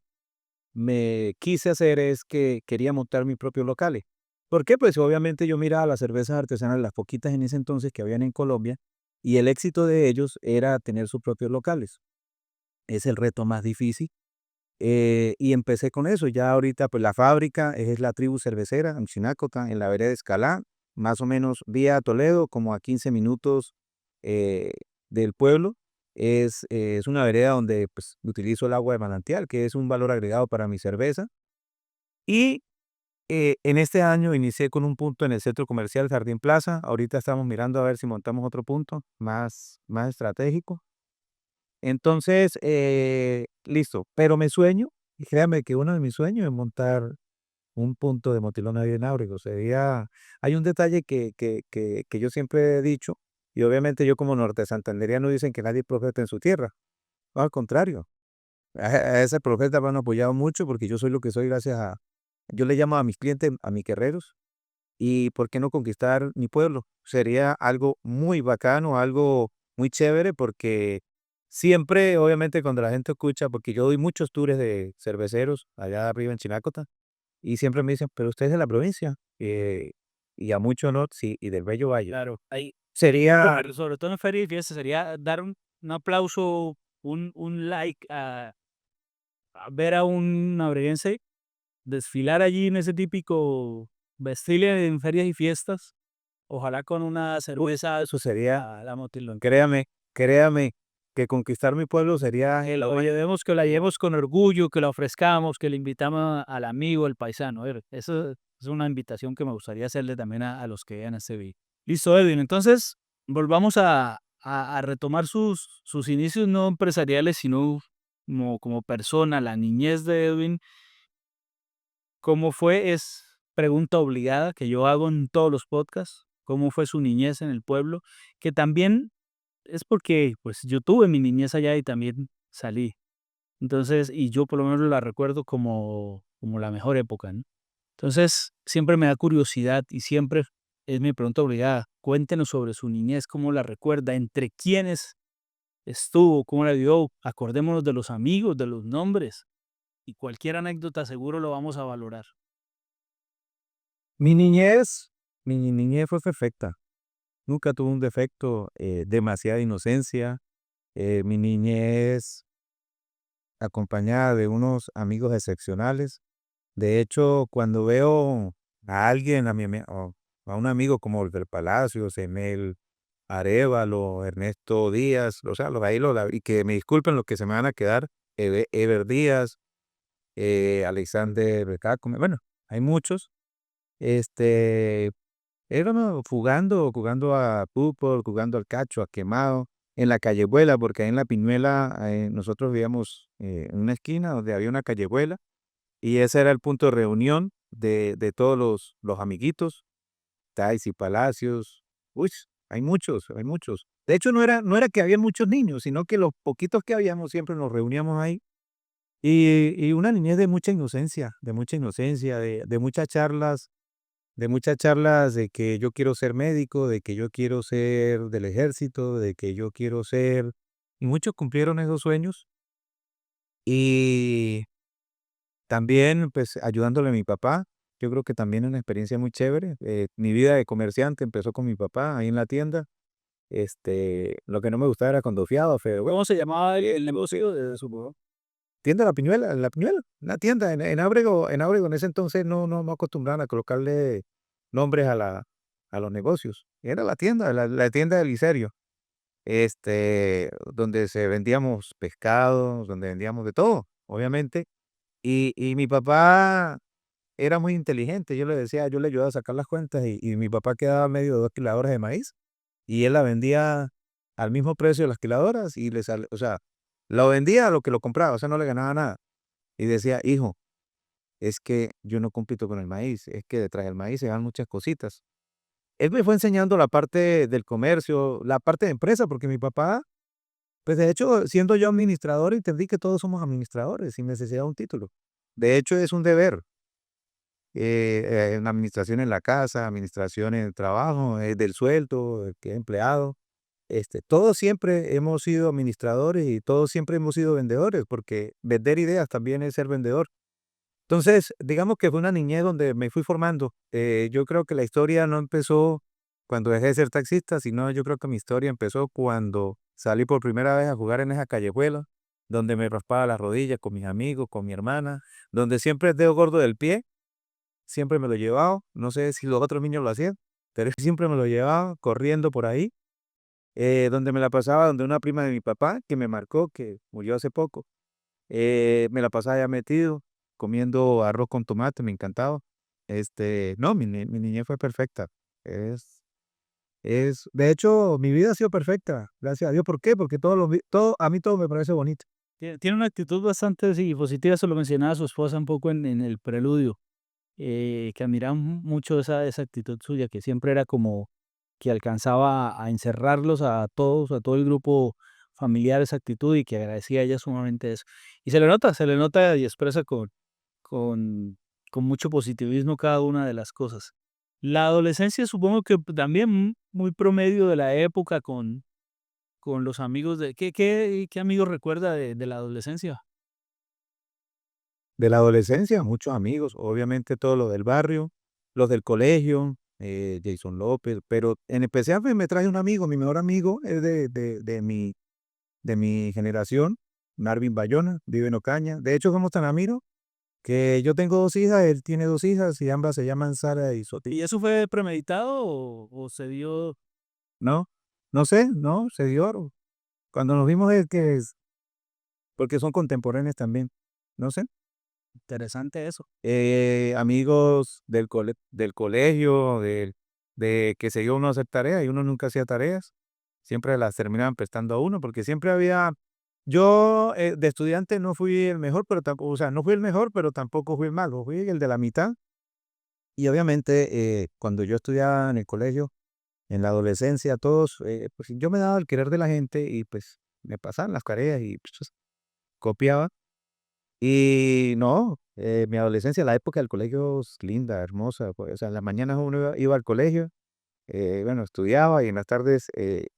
me quise hacer es que quería montar mis propios locales. ¿Por qué? Pues obviamente yo miraba las cervezas artesanales, las poquitas en ese entonces que habían en Colombia, y el éxito de ellos era tener sus propios locales. Es el reto más difícil. Y empecé con eso. Ya ahorita, pues la fábrica es la Tribu Cervecera en Chinácota, en la vereda de Escalá, más o menos vía Toledo, como a 15 minutos eh, del pueblo. Es una vereda donde pues, utilizo el agua de manantial, que es un valor agregado para mi cerveza. Y en este año inicié con un punto en el centro comercial Jardín Plaza. Ahorita estamos mirando a ver si montamos otro punto más estratégico. Entonces, listo, pero me sueño, y créame que uno de mis sueños es montar un punto de motilón ahí en Ábrego. Hay un detalle que yo siempre he dicho, y obviamente yo como norte santanderiano dicen que nadie es profeta en su tierra. No, al contrario, a ese profeta me han apoyado mucho porque yo soy lo que soy gracias yo le llamo a mis clientes, a mis guerreros, y ¿por qué no conquistar mi pueblo? Sería algo muy bacano, algo muy chévere, porque siempre, obviamente, cuando la gente escucha, porque yo doy muchos tours de cerveceros allá arriba en Chinácota, y siempre me dicen, pero usted es de la provincia, y a mucho honor, sí, y del Bello Valle. Claro, ahí, Sería, sobre todo en feria y fiesta, sería dar un aplauso, un like a ver a un abreguense desfilar allí en ese típico desfile en ferias y fiestas, ojalá con una cerveza, eso sería, la Motilón. créame, que conquistar mi pueblo sería Que la llevemos con orgullo, que la ofrezcamos, que le invitamos al amigo, al paisano. A ver, eso es una invitación que me gustaría hacerle también a los que vean este video. Listo, Edwin. Entonces, volvamos a retomar sus inicios no empresariales, sino como persona, la niñez de Edwin. ¿Cómo fue? Es pregunta obligada que yo hago en todos los podcasts. ¿Cómo fue su niñez en el pueblo? Que también es porque, pues, yo tuve mi niñez allá y también salí. Entonces, y yo por lo menos la recuerdo como la mejor época, ¿no? Entonces, siempre me da curiosidad y siempre es mi pregunta obligada. Cuéntenos sobre su niñez, cómo la recuerda, entre quiénes estuvo, cómo la vivió. Acordémonos de los amigos, de los nombres y cualquier anécdota seguro lo vamos a valorar. mi niñez, mi niñez fue perfecta. Nunca tuve un defecto, demasiada inocencia. Mi niñez acompañada de unos amigos excepcionales. De hecho, cuando veo a alguien, o a un amigo como el del Palacios, Emel, Arévalo, Ernesto Díaz, o sea, y que me disculpen los que se me van a quedar, Ever Díaz, Alexander Becacome, bueno, hay muchos. Este, éramos jugando a fútbol, jugando al cacho, a quemado, en la callejuela, porque ahí en la Piñuela, nosotros vivíamos en una esquina donde había una callejuela, y ese era el punto de reunión de todos los amiguitos, Tais y Palacios. Uy, hay muchos, hay muchos. De hecho, no era que había muchos niños, sino que los poquitos que habíamos siempre nos reuníamos ahí. Y una niñez de mucha inocencia, de muchas charlas de que yo quiero ser médico, de que yo quiero ser del ejército, de que yo quiero ser, y muchos cumplieron esos sueños. Y también, pues, ayudándole a mi papá, yo creo que también una experiencia muy chévere. Mi vida de comerciante empezó con mi papá ahí en la tienda. Lo que no me gustaba era cuando fiaba, feo. ¿Cómo se llamaba el negocio de su papá? Tienda La Piñuela, una tienda en Ábrego en ese entonces no acostumbraban a colocarle nombres a los negocios. Era la tienda, la tienda del Liserio, donde se vendíamos pescados, donde vendíamos de todo, obviamente. Y mi papá era muy inteligente, yo le ayudaba a sacar las cuentas y mi papá quedaba medio de 2 quiladoras de maíz y él la vendía al mismo precio de las quiladoras y o sea, lo vendía a lo que lo compraba, o sea, no le ganaba nada. Y decía: "Hijo, es que yo no compito con el maíz, es que detrás del maíz se dan muchas cositas". Él me fue enseñando la parte del comercio, la parte de empresa, porque mi papá, pues, de hecho, siendo yo administrador, entendí que todos somos administradores sin necesidad de un título. De hecho, es un deber, en administración en la casa, administración en el trabajo, del sueldo, que es empleado. Todos siempre hemos sido administradores y todos siempre hemos sido vendedores, porque vender ideas también es ser vendedor. Entonces, digamos que fue una niñez donde me fui formando. Yo creo que la historia no empezó cuando dejé de ser taxista, sino yo creo que mi historia empezó cuando salí por primera vez a jugar en esa callejuela, donde me raspaba las rodillas con mis amigos, con mi hermana, donde siempre el dedo gordo del pie, siempre me lo llevaba. No sé si los otros niños lo hacían, pero siempre me lo llevaba corriendo por ahí, donde me la pasaba donde una prima de mi papá, que me marcó, que murió hace poco. Me la pasaba ya metido, comiendo arroz con tomate, me encantaba. No, mi niñez fue perfecta. De hecho, mi vida ha sido perfecta, gracias a Dios. ¿Por qué? Porque a mí todo me parece bonito. Tiene una actitud bastante, sí, positiva, eso lo mencionaba su esposa un poco en el preludio, que admiraba mucho esa actitud suya, que siempre era como que alcanzaba a encerrarlos a todos, a todo el grupo familiar esa actitud y que agradecía a ella sumamente eso. Y se le nota y expresa con, con mucho positivismo cada una de las cosas. La adolescencia supongo que también muy promedio de la época con los amigos de... ¿Qué amigos recuerda de la adolescencia? De la adolescencia, muchos amigos, obviamente todos los del barrio, los del colegio, Jason López, pero en especial pues, me trae un amigo, mi mejor amigo es de mi generación, Marvin Bayona, vive en Ocaña. De hecho, somos tan amigos que yo tengo 2 hijas, él tiene 2 hijas y ambas se llaman Sara y ¿Y Sofía. eso fue premeditado o se dio No, no sé, no, se dio. Cuando nos vimos es que es porque son contemporáneos también, no sé. interesante eso? Amigos del colegio, de que se iba uno a hacer tareas y uno nunca hacía tareas, siempre las terminaban prestando a uno, porque siempre había yo, de estudiante no fui el mejor, pero tampoco, o sea, no fui el mejor, pero tampoco fui el malo, fui el de la mitad. Y obviamente, cuando yo estudiaba en el colegio, en la adolescencia, todos, pues yo me daba el querer de la gente y pues me pasaban las tareas y pues, copiaba. Y no, mi adolescencia, la época del colegio es linda, hermosa, pues, o sea, en las mañanas uno iba al colegio, bueno, estudiaba y en las tardes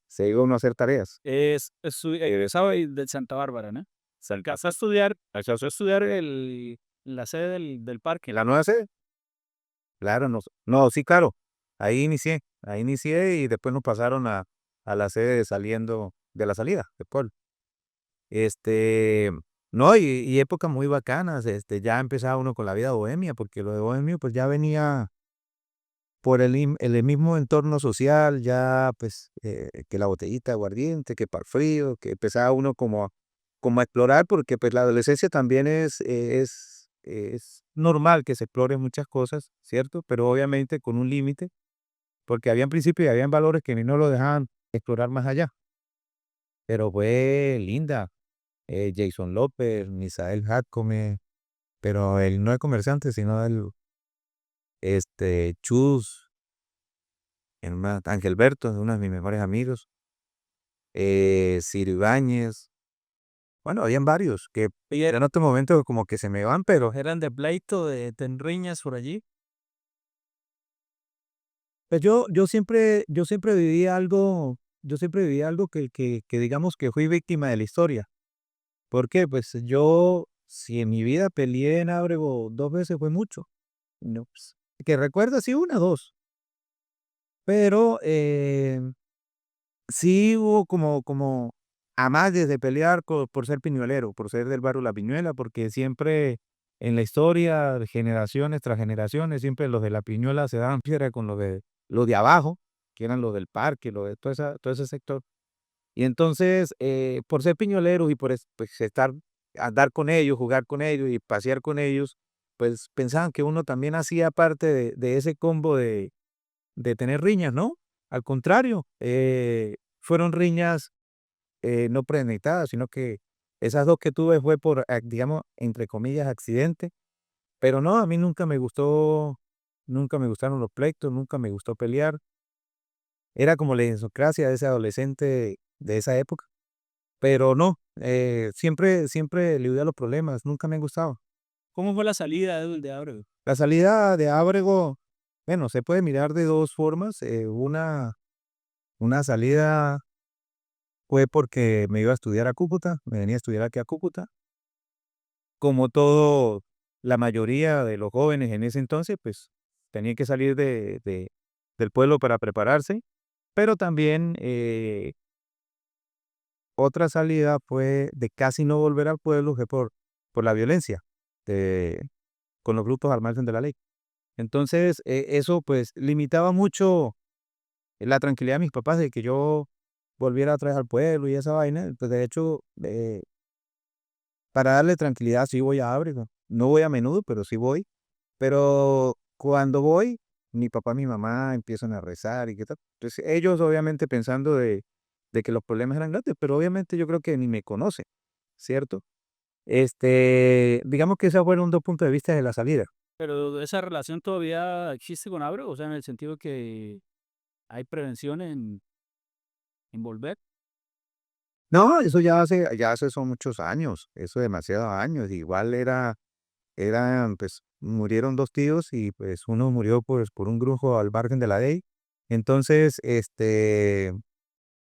se iba uno a hacer tareas. Egresado de Santa Bárbara, ¿no? Se alcanzó a estudiar la sede del ¿En parque. la nueva sede? Claro, no, no, sí, claro, ahí inicié y después nos pasaron a la sede saliendo de la salida del pueblo. Este, no, y épocas muy bacanas, ya empezaba uno con la vida bohemia, porque lo de bohemio, pues ya venía por el mismo entorno social, ya pues que la botellita de aguardiente, que para el frío, que empezaba uno como a explorar, porque pues la adolescencia también es normal que se exploren muchas cosas, ¿cierto? Pero obviamente con un límite, porque habían principios y habían valores que no lo dejaban explorar más allá. Pero fue linda, Jason López, Misael Jacome, pero él no es comerciante, sino el Chus, Ángel Berto, uno de mis mejores amigos, Ciro Ibáñez, bueno, habían varios que ¿Y en otro momento como que se me van, pero eran de pleito, de tenriñas por allí? pues yo siempre viví algo que digamos que fui víctima de la historia. ¿Por qué? Pues yo, si en mi vida peleé en Ábrego 2 veces fue mucho, no, pues, que recuerda, sí, una, 2, pero, sí hubo como amagues de pelear por ser piñuelero, por ser del barrio La Piñuela, porque siempre en la historia, de generaciones tras generaciones, siempre los de La Piñuela se daban piedra con los de abajo, que eran los del parque, los de todo ese sector. Y entonces, por ser piñoleros y por pues, andar con ellos, jugar con ellos y pasear con ellos, pues pensaban que uno también hacía parte de ese combo de tener riñas, ¿no? Al contrario, fueron riñas no premeditadas, sino que esas 2 que tuve fue por, digamos, entre comillas, accidente, pero no, a mí nunca me gustaron los pleitos, nunca me gustó pelear. Era como la idiosincrasia de ese adolescente de esa época, pero no, siempre le huía a los problemas, nunca me han gustado. ¿Cómo fue la salida de Ábrego? La salida de Ábrego, bueno, se puede mirar de 2 formas, una salida fue porque me iba a estudiar a Cúcuta, me venía a estudiar aquí a Cúcuta. Como todo, la mayoría de los jóvenes en ese entonces, pues, tenían que salir del pueblo para prepararse, pero también, otra salida fue de casi no volver al pueblo, fue por la violencia, de con los grupos al margen de la ley. Entonces, eso, pues, limitaba mucho la tranquilidad de mis papás de que yo volviera otra vez al pueblo y esa vaina. Pues, de hecho, para darle tranquilidad sí voy a Ábrega. No voy a menudo, pero sí voy. Pero cuando voy, mi papá y mi mamá empiezan a rezar y qué tal. Entonces, ellos obviamente pensando de que los problemas eran grandes, pero obviamente yo creo que ni me conocen, ¿cierto? Digamos que esos fueron 2 puntos de vista de la salida. Pero esa relación todavía existe con Ábrego, o sea, en el sentido que hay prevención en volver. No, eso ya hace son muchos años, eso demasiados años. Igual pues, murieron 2 tíos y, pues, uno murió, pues, por un grupo al margen de la ley. Entonces,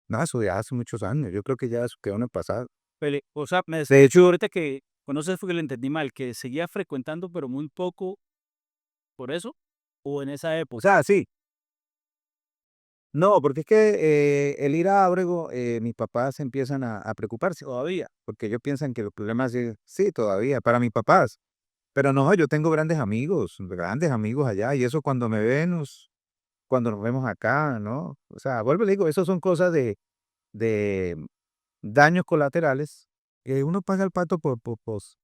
no, eso ya hace muchos años, yo creo que ya eso quedó en el pasado. O sea, me De decía hecho, ahorita que, no sé si fue que lo entendí mal, que seguía frecuentando, pero muy poco por eso, o en esa o época. sea, sí, no, porque es que, el ir a Ábrego, mis papás empiezan a preocuparse todavía, porque ellos piensan que los problemas sí, todavía, para mis papás, pero no, yo tengo grandes amigos allá, y eso cuando nos vemos acá, ¿no? O sea, vuelvo y le digo, eso son cosas de daños colaterales que uno paga el pato por pos,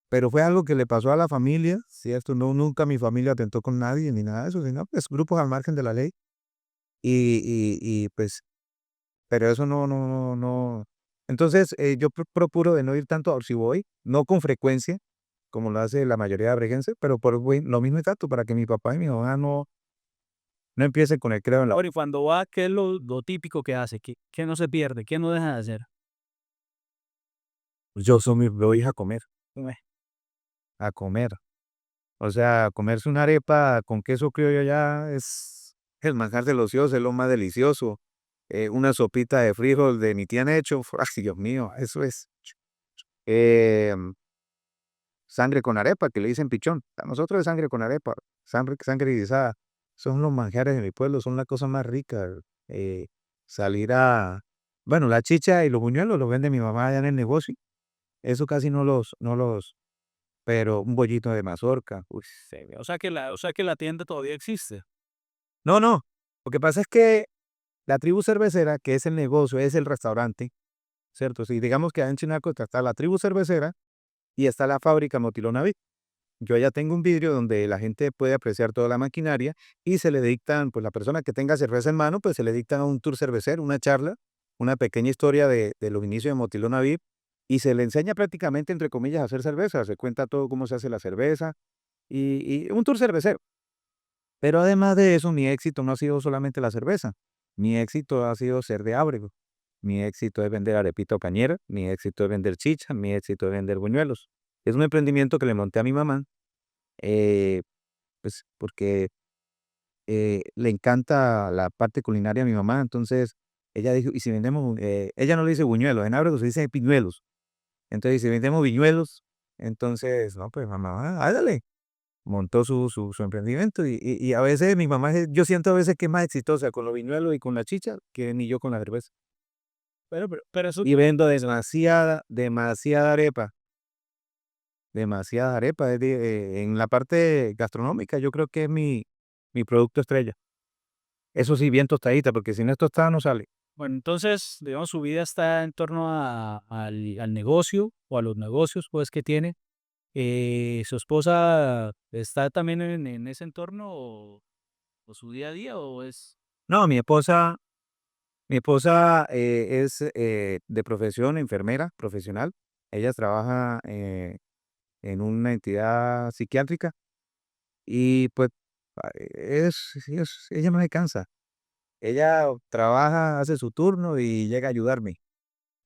pero fue algo que le pasó a la familia, ¿cierto? No, nunca mi familia atentó con nadie ni nada de eso, sino, pues, grupos al margen de la ley, pues, pero eso no. Entonces, yo procuro de no ir tanto, si voy, no con frecuencia, como lo hace la mayoría de abregenses, pero por lo mismo y tanto, para que mi papá y mi mamá no empiecen con el credo en la. Ahora, y cuando va, ¿qué es lo típico que hace? ¿Qué no se pierde? ¿Qué no deja de hacer? Yo voy a comer, Come. a comer. O sea, comerse una arepa con queso criollo ya es el manjar de los dioses, es lo más delicioso. Una sopita de frijol de mi tía Necho, ay, Dios mío, eso es. Em, Sangre con arepa, que le dicen pichón. A nosotros es sangre con arepa, sangre guisada. Son los manjares de mi pueblo, son la cosa más rica. Eh, salir bueno, la chicha y los buñuelos los vende mi mamá allá en el negocio. Eso casi pero un bollito de mazorca, uy. O sea que la tienda todavía existe. No, no. Lo que pasa es que la tribu cervecera, que es el negocio, es el restaurante, ¿cierto? Si digamos que en Chinaco está la tribu cervecera y está la fábrica Motilona Vid. Yo ya tengo un vidrio donde la gente puede apreciar toda la maquinaria y se le dictan, pues la persona que tenga cerveza en mano, pues se le dicta un tour cervecero, una charla, una pequeña historia de los inicios de Motilona Vid y se le enseña prácticamente, entre comillas, a hacer cerveza. Se cuenta todo cómo se hace la cerveza y un tour cervecero. Pero además de eso, mi éxito no ha sido solamente la cerveza. Mi éxito ha sido ser de Ábrego. Mi éxito es vender arepita o cañera. Mi éxito es vender chicha. Mi éxito es vender buñuelos. Es un emprendimiento que le monté a mi mamá, eh, pues porque le encanta la parte culinaria a mi mamá. Entonces ella dijo, ¿y si vendemos? Ella no le dice buñuelos, en Ábrego se dice piñuelos. Entonces, si vendemos viñuelos, entonces, no, pues mamá, hágale. Montó su emprendimiento y a veces mi mamá, yo siento a veces que es más exitosa con los viñuelos y con la chicha que ni yo con la cerveza. Pero eso, Y vendo demasiada arepa, demasiada arepa. En la parte gastronómica yo creo que es mi producto estrella. Eso sí, bien tostadita, porque si no es tostada no sale. bueno, entonces, digamos, su vida está en torno al negocio o a los negocios, pues, que tiene. ¿Su esposa está también en ese entorno o su día a día o es? No, mi esposa es de profesión enfermera profesional. Ella trabaja en una entidad psiquiátrica. Y pues, ella no se cansa. Ella trabaja, hace su turno y llega a ayudarme.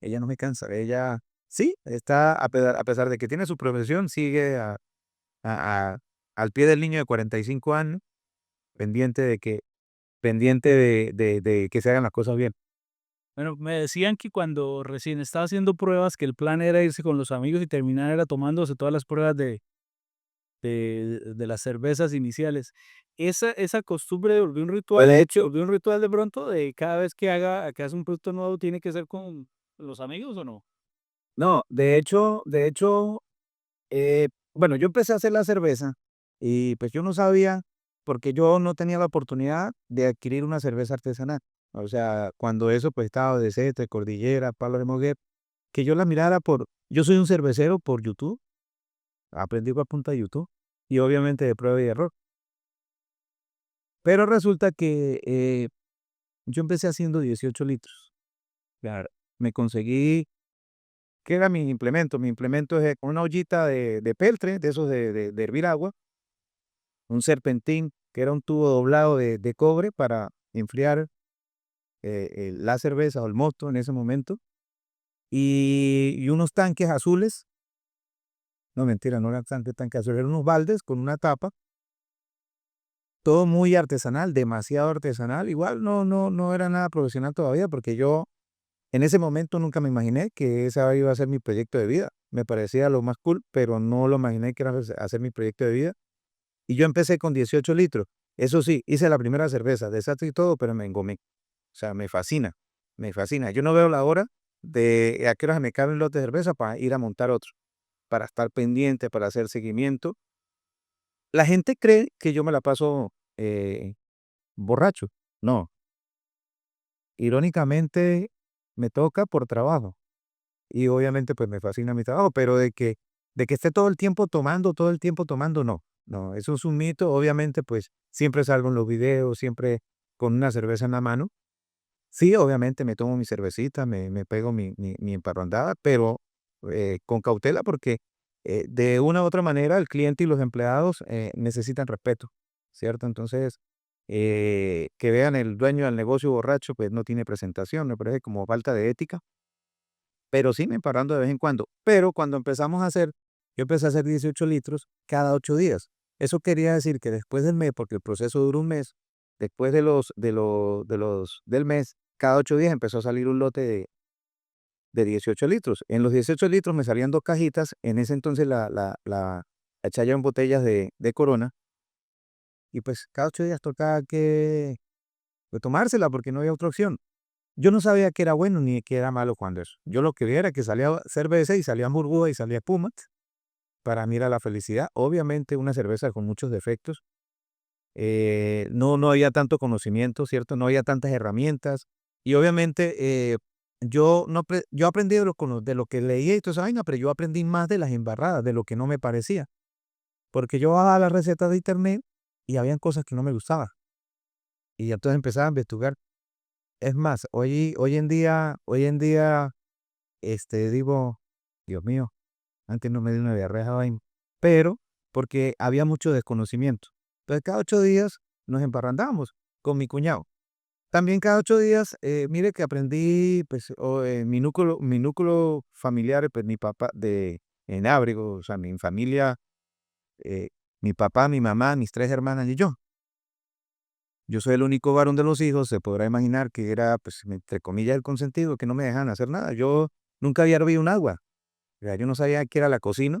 Ella no me cansa. Ella sí, está, a pesar de que tiene su profesión, sigue a- a- al pie del niño de 45 años, pendiente de que se hagan las cosas bien. Bueno, me decían que cuando recién estaba haciendo pruebas, que el plan era irse con los amigos y terminar era tomándose todas las pruebas de las cervezas iniciales. Esa costumbre volvió un Pues ritual, de hecho, volvió un ritual de pronto de cada vez que hace un producto nuevo tiene que ser con los amigos, ¿o no? no, de hecho, bueno, yo empecé a hacer la cerveza y pues yo no sabía, porque yo no tenía la oportunidad de adquirir una cerveza artesanal. O sea, cuando eso pues estaba de Cetre, Cordillera, Palo de Moguer, que yo la mirara yo soy un cervecero por YouTube, aprendí por punta de YouTube y obviamente de prueba y error. Pero resulta que yo empecé haciendo 18 litros. Claro, me conseguí, ¿qué era mi implemento? Mi implemento es una ollita de peltre, de esos de hervir agua, un serpentín, que era un tubo doblado de cobre para enfriar la cerveza o el mosto en ese momento, y unos tanques azules, no mentira, no eran tanques azules, eran unos baldes con una tapa, todo muy artesanal, demasiado artesanal, igual no era nada profesional todavía, porque yo en ese momento nunca me imaginé que ese iba a ser mi proyecto de vida. Me parecía lo más cool, pero no lo imaginé que era hacer mi proyecto de vida. Y yo empecé con 18 litros. Eso sí, hice la primera cerveza, desastre y todo, pero me engomé. O sea, me fascina, me fascina. Yo no veo la hora de a qué hora se me cabe un lote de cerveza para ir a montar otro, para estar pendiente, para hacer seguimiento. La gente cree que yo me la paso borracho. No, irónicamente me toca por trabajo y obviamente pues me fascina mi trabajo, pero de que esté todo el tiempo tomando, no. No, eso es un mito. Obviamente pues siempre salgo en los videos, siempre con una cerveza en la mano. Sí, obviamente me tomo mi cervecita, me pego mi emparrandada, pero con cautela porque de una u otra manera el cliente y los empleados necesitan respeto, ¿cierto? Entonces, que vean el dueño del negocio borracho, pues no tiene presentación, me parece como falta de ética, pero sí me emparrando de vez en cuando. Pero cuando yo empecé a hacer 18 litros cada 8 días. Eso quería decir que después del mes, porque el proceso dura un mes, después del mes, cada 8 días empezó a salir un lote de 18 litros. En los 18 litros me salían 2 cajitas, en ese entonces la echaba yo en botellas de Corona, y pues cada 8 días tocaba que pues, tomársela porque no había otra opción. Yo no sabía que era bueno ni que era malo cuando eso. Yo lo que veía era que salía cerveza y salía burbuja y salía espuma. Para mí era la felicidad. Obviamente una cerveza con muchos defectos, no había tanto conocimiento, ¿cierto? No había tantas herramientas. Y obviamente yo aprendí de lo que leía y toda esa vaina, pero yo aprendí más de las embarradas, de lo que no me parecía. Porque yo bajaba las recetas de internet y habían cosas que no me gustaban. Y entonces empezaba a investigar. Es más, hoy en día, digo, Dios mío, antes no me dio una diarrea esa vaina, pero porque había mucho desconocimiento. Entonces, cada 8 días nos emparrandábamos con mi cuñado. También cada 8 días, mire que aprendí, pues, mi núcleo familiar, pues, mi papá en Ábrego, o sea, mi familia, eh, mi papá, mi mamá, mis 3 hermanas y yo. Yo soy el único varón de los hijos, se podrá imaginar que era, pues, entre comillas, el consentido, que no me dejaban hacer nada. Yo nunca había hervido un agua, o sea, yo no sabía qué era la cocina.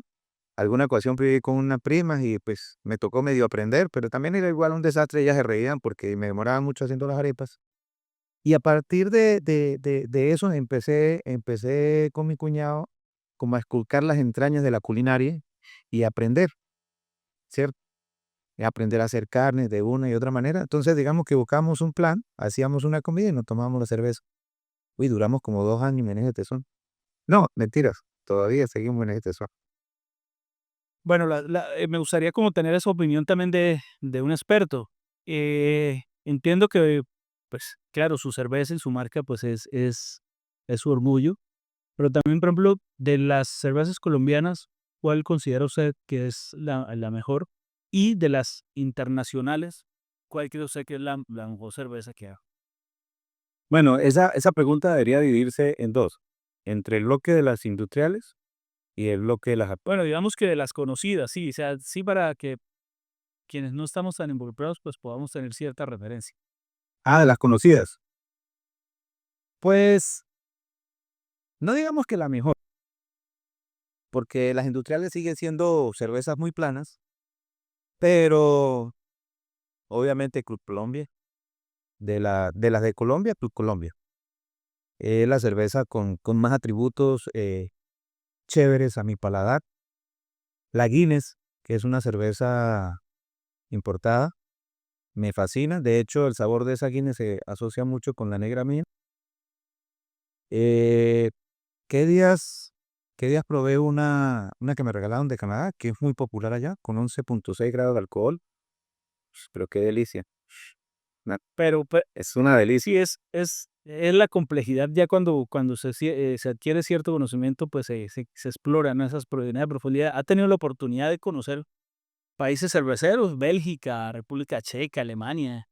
Alguna ocasión viví con unas primas y, pues, me tocó medio aprender, pero también era igual un desastre, ellas se reían porque me demoraba mucho haciendo las arepas. Y a partir de eso empecé con mi cuñado como a esculcar las entrañas de la culinaria y aprender, ¿cierto? Aprender a hacer carnes de una y otra manera. Entonces, digamos que buscamos un plan, hacíamos una comida y nos tomábamos la cerveza. Uy, duramos como 2 años en ese tesón. No, mentiras, todavía seguimos en ese tesón. Bueno, me gustaría como tener esa opinión también de un experto. Entiendo que, pues, claro, su cerveza y su marca, pues, es su orgullo, pero también, por ejemplo, de las cervezas colombianas, ¿cuál considera usted que es la mejor? Y de las internacionales, ¿cuál cree usted que es la mejor cerveza que hay? Bueno, esa pregunta debería dividirse en 2, entre el bloque de las industriales y el bloque de las Bueno, digamos que de las conocidas, sí, o sea, sí para que quienes no estamos tan involucrados, pues, podamos tener cierta referencia. de las conocidas. Pues, no digamos que la mejor, porque las industriales siguen siendo cervezas muy planas, pero obviamente Club Colombia, de las de Colombia, Club Colombia. Es la cerveza con más atributos, chéveres a mi paladar. La Guinness, que es una cerveza importada, me fascina. De hecho, el sabor de esa Guinness se asocia mucho con la negra mía. Eh, ¿qué días, qué días probé una que me regalaron de Canadá, que es muy popular allá, con 11,6 grados de alcohol? Pero qué delicia. Na- Pero, Es una delicia. sí, es la complejidad ya cuando se adquiere cierto conocimiento, pues se exploran esas profundidades de profundidad. ¿Ha tenido la oportunidad de conocer países cerveceros? Bélgica, República Checa, Alemania.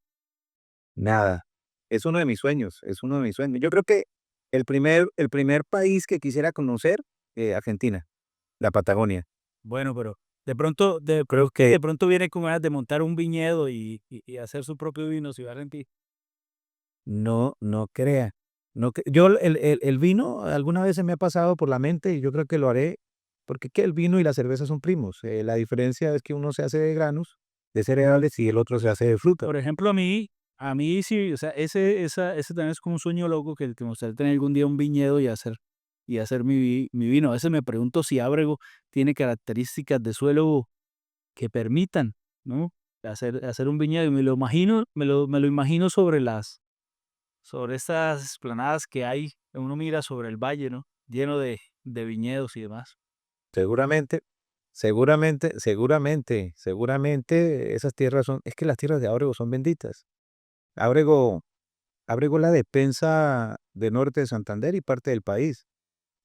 Nada. Es uno de mis sueños, es uno de mis sueños. Yo creo que el primer país que quisiera conocer, Argentina, la Patagonia. Bueno, pero de pronto Creo que de pronto viene con ganas de montar un viñedo y hacer su propio vino, Ciudad Argentina. no crea. No, yo el vino alguna vez se me ha pasado por la mente y yo creo que lo haré, porque es que el vino y la cerveza son primos. La diferencia es que uno se hace de granos, de cereales, y el otro se hace de fruta. Por ejemplo, a mí sí, o sea, ese también es como un sueño loco que me gustaría tener algún día un viñedo y hacer mi vino. A veces me pregunto si Ábrego tiene características de suelo que permitan, ¿no? Hacer un viñedo y me lo imagino, me lo imagino sobre estas esplanadas que hay. Uno mira sobre el valle, ¿no? Lleno de viñedos y demás. Seguramente, seguramente esas tierras son, es que las tierras de Ábrego son benditas. Ábrego, Ábrego es la despensa de norte de Santander y parte del país.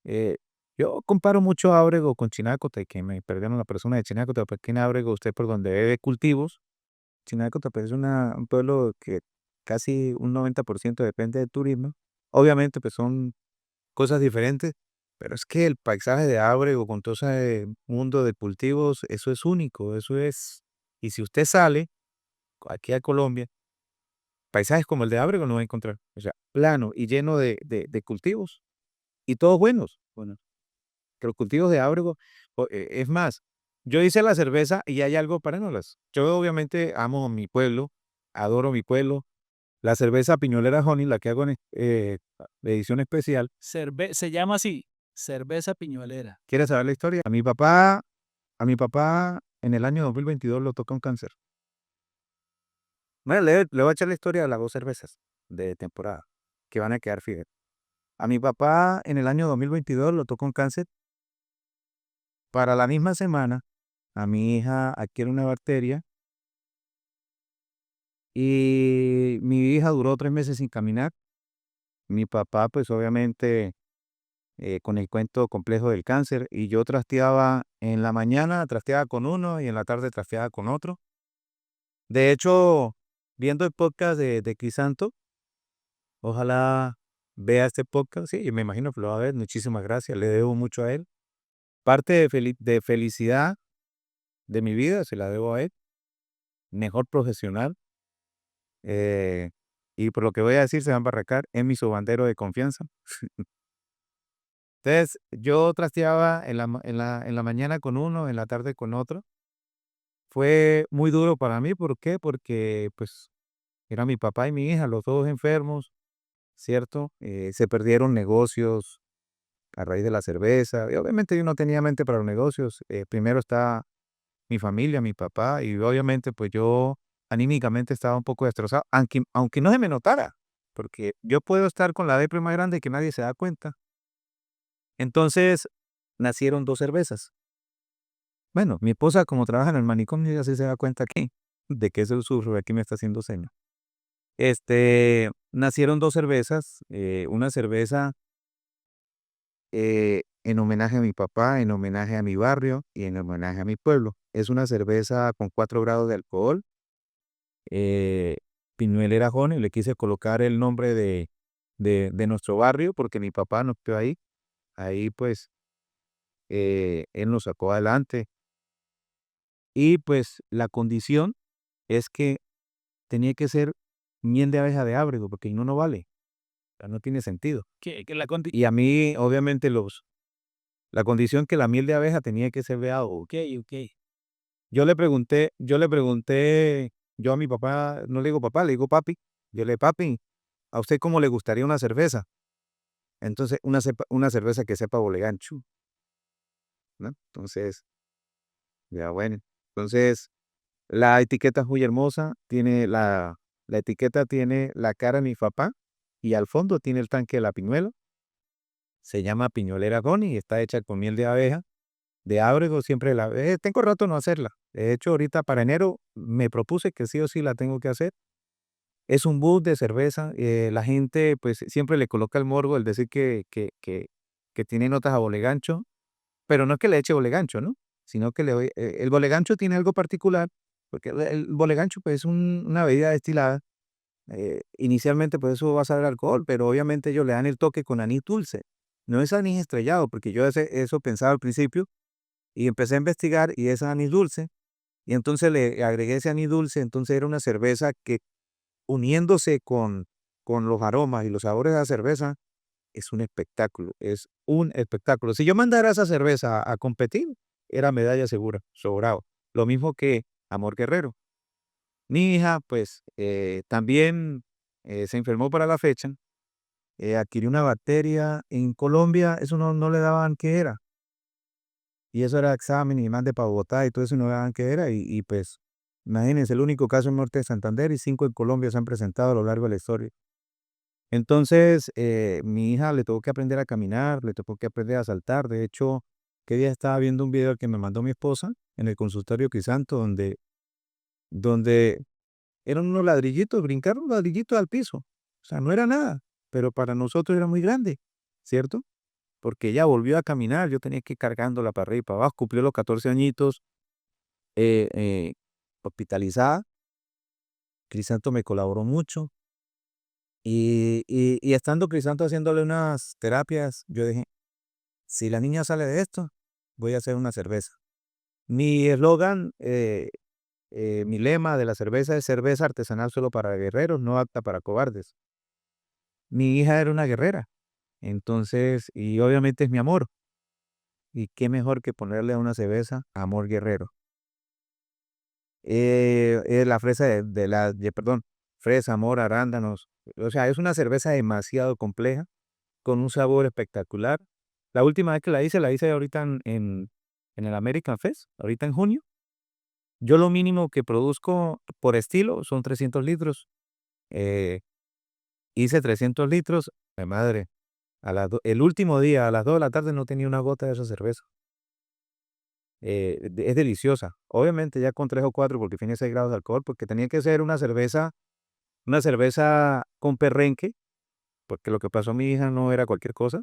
Eh, yo comparo mucho a Ábrego con Chinácota, y que me perdieron la persona de Chinácota, porque en Ábrego usted por donde ve cultivos, Chinácota pues, es un pueblo que casi un 90% depende del turismo. Obviamente pues son cosas diferentes, pero es que el paisaje de Ábrego con todo ese mundo de cultivos, eso es único, eso es, y si usted sale aquí a Colombia, paisajes como el de Ábrego no va a encontrar, o sea, plano y lleno de cultivos, y todos buenos. Bueno, que los cultivos de Ábrego, es más, yo hice la cerveza y hay algo para paranolas. Yo obviamente amo mi pueblo, adoro mi pueblo. La cerveza Piñolera Honey, la que hago de edición especial. Se llama así, cerveza piñolera. ¿Quieres saber la historia? A mi papá en el año 2022 lo toca un cáncer. Bueno, le voy a echar la historia de las 2 cervezas de temporada, que van a quedar fijas. A mi papá en el año 2022 lo tocó un cáncer. Para la misma semana, a mi hija adquiere una bacteria y mi hija duró 3 meses sin caminar. Mi papá, pues, obviamente, con el cuento complejo del cáncer, y yo trasteaba en la mañana, trasteaba con uno y en la tarde trasteaba con otro. De hecho, viendo el podcast de Crisanto, ojalá vea este podcast. Sí, me imagino que lo va a ver. Muchísimas gracias, le debo mucho a él. Parte de felicidad de mi vida se la debo a él, mejor profesional, eh, y por lo que voy a decir se va a embarracar, es mi sobandero de confianza. Entonces, yo trasteaba en la mañana con uno, en la tarde con otro. Fue muy duro para mí, ¿por qué? Porque, pues, era mi papá y mi hija, los 2 enfermos, ¿cierto? Se perdieron negocios a raíz de la cerveza, y obviamente yo no tenía mente para los negocios. Primero está mi familia, mi papá, y obviamente, pues, yo anímicamente estaba un poco destrozado, aunque no se me notara, porque yo puedo estar con la depre más grande que nadie se da cuenta. Entonces, nacieron 2 cervezas. Bueno, mi esposa, como trabaja en el manicomio, ella sí se da cuenta aquí de que eso sufro, aquí me está haciendo señas. Nacieron 2 cervezas, una cerveza, en homenaje a mi papá, en homenaje a mi barrio y en homenaje a mi pueblo. Es una cerveza con 4 grados de alcohol, eh, Piñuel Erajón, y le quise colocar el nombre de nuestro barrio, porque mi papá nos crió ahí. Ahí, pues, él nos sacó adelante. Y, pues, la condición es que tenía que ser miel de abeja de Ábrego, porque si no, no vale, o sea, no tiene sentido. Que la condi Y a mí, obviamente, la condición que la miel de abeja tenía que ser de Ábrego. okey, okey. Yo a mi papá, no le digo papá, le digo papi. Yo le: "Papi, ¿a usted cómo le gustaría una cerveza?". Entonces, una cerveza que sepa Bolegancho, ¿no? Entonces, ya bueno. Entonces, la etiqueta es muy hermosa, la etiqueta tiene la cara de mi papá y al fondo tiene el tanque de la piñuela. Se llama Piñolera Goni y está hecha con miel de abeja, de Ábrego, siempre tengo rato no hacerla. De hecho, ahorita para enero me propuse que sí o sí la tengo que hacer. Es un boom de cerveza, la gente, pues, siempre le coloca el morbo, el decir que tiene notas a Bolegancho, pero no es que le eche Bolegancho, ¿no? Sino que el Bolegancho tiene algo particular, porque el Bolegancho, pues, es una bebida destilada. Inicialmente, pues, eso va a saber a alcohol, pero obviamente ellos le dan el toque con anís dulce. No es anís estrellado, porque yo eso pensaba al principio, y empecé a investigar, y es anís dulce, y entonces le agregué ese anís dulce. Entonces era una cerveza que, uniéndose con los aromas y los sabores de la cerveza, es un espectáculo, es un espectáculo. Si yo mandara esa cerveza a competir, era medalla segura, sobrado. Lo mismo que Amor Guerrero. Mi hija, pues, también, se enfermó para la fecha, adquirió una bacteria. En Colombia eso no le daban qué era, y eso era examen y mande para Bogotá y todo eso, y no le daban qué era, y pues, imagínense, el único caso en norte de Santander y 5 en Colombia se han presentado a lo largo de la historia. Entonces, mi hija le tuvo que aprender a caminar, le tuvo que aprender a saltar. De hecho, que día estaba viendo un video que me mandó mi esposa en el consultorio Crisanto, donde eran unos ladrillitos, brincar unos ladrillitos al piso. O sea, no era nada, pero para nosotros era muy grande, ¿cierto? Porque ella volvió a caminar, yo tenía que ir cargándola para arriba y para abajo, cumplió los 14 añitos, hospitalizada. Crisanto me colaboró mucho. Y estando Crisanto haciéndole unas terapias, yo dije: "Si la niña sale de esto, voy a hacer una cerveza". Mi eslogan, mi lema de la cerveza es: "Cerveza artesanal solo para guerreros, no apta para cobardes". Mi hija era una guerrera, entonces, y obviamente es mi amor, y qué mejor que ponerle a una cerveza Amor Guerrero. La fresa perdón, fresa, mora, arándanos, o sea, es una cerveza demasiado compleja, con un sabor espectacular. La última vez que la hice ahorita en el American Fest, ahorita en junio, Yo lo mínimo que produzco por estilo son 300 litros. Eh, Hice 300 litros, de madre, el último día, a las 2 de la tarde, no tenía una gota de esa cerveza. Es deliciosa. Obviamente ya con 3 o 4 porque tiene 6 grados de alcohol, porque tenía que ser una cerveza con perrenque, porque lo que pasó a mi hija no era cualquier cosa,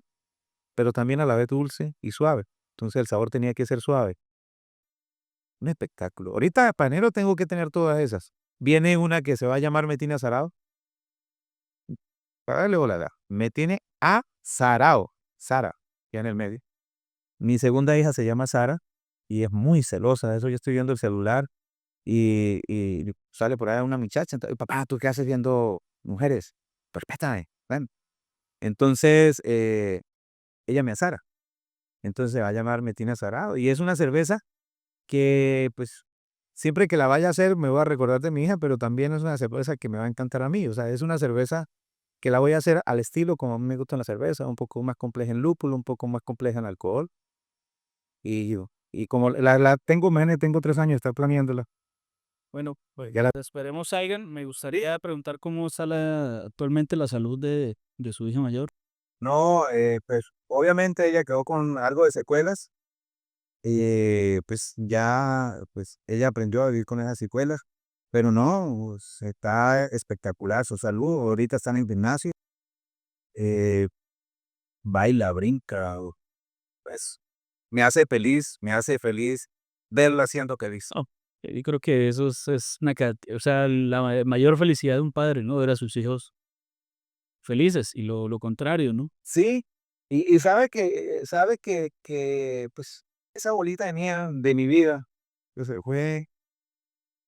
pero también a la vez dulce y suave. Entonces el sabor tenía que ser suave. Un espectáculo. Ahorita para enero tengo que tener todas esas. Viene una que se va a llamar Me tiene azarado. Para darle volada. Me tiene azarao. Sara, ya en el medio. Mi segunda hija se llama Sara y es muy celosa. De eso yo estoy viendo el celular y sale por ahí una muchacha. Papá, ¿tú qué haces viendo mujeres? Respétame. Ven. Entonces, ella me azara. Entonces se va a llamar Me tiene azarado. Y es una cerveza que, pues, siempre que la vaya a hacer me voy a recordar de mi hija, pero también es una cerveza que me va a encantar a mí. O sea, es una cerveza que la voy a hacer al estilo como a mí me gustan las cervezas, un poco más compleja en lúpulo, un poco más compleja en alcohol. Y como la tengo, imagínate, tengo 3 años de estar planeándola. Bueno, pues Ya la esperemos, Saigan. Me gustaría preguntar cómo está actualmente la salud de su hija mayor. No, pues, obviamente ella quedó con algo de secuelas, pues, ya, pues, ella aprendió a vivir con esas secuelas, pero no, pues, está espectacular su salud, ahorita está en el gimnasio, eh, baila, brinca, pues, me hace feliz verla siendo feliz. Oh, yo creo que eso es una o sea, la mayor felicidad de un padre, ¿no? Ver a sus hijos felices y lo contrario, ¿no? Sí, y sabe que, pues, esa bolita de nieve de mi vida, pues, se fue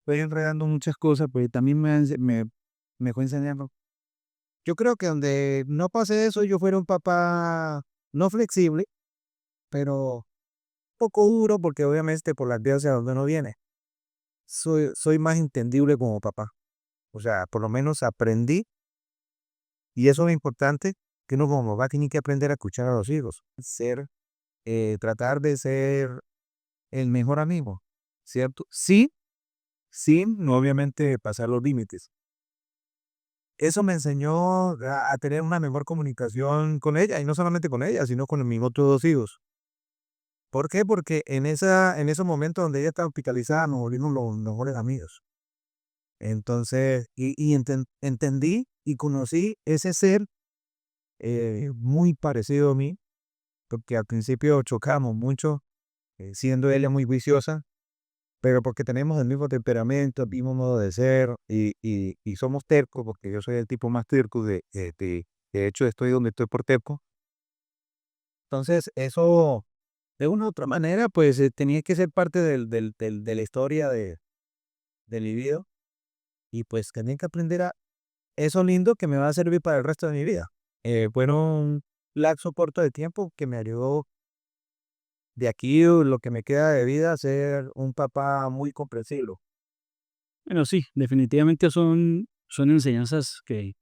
enredando muchas cosas, pues, también me fue enseñando. Yo creo que donde no pasé eso, yo fuera un papá no flexible, pero poco duro, porque obviamente por las vías hacia donde uno viene. Soy más entendible como papá. O sea, por lo menos aprendí, y eso es importante, que uno como papá tiene que aprender a escuchar a los hijos. Tratar de ser el mejor amigo, ¿cierto? Sí, sin no obviamente pasar los límites. Eso me enseñó a tener una mejor comunicación con ella, y no solamente con ella, sino con mis otros 2 hijos. ¿Por qué? Porque en esos momentos donde ella estaba hospitalizada nos volvimos los mejores amigos. Entonces, entendí y conocí ese ser, muy parecido a mí, porque al principio chocamos mucho, siendo ella muy juiciosa, pero porque tenemos el mismo temperamento, el mismo modo de ser y somos tercos, porque yo soy el tipo más terco de hecho estoy donde estoy por terco. Entonces eso, de una u otra manera, pues, tenía que ser parte de la historia de mi vida y, pues, tenía que aprender a eso lindo que me va a servir para el resto de mi vida. Fueron un lapso corto de tiempo que me ayudó de aquí, lo que me queda de vida, a ser un papá muy comprensivo. Bueno, sí, definitivamente son enseñanzas que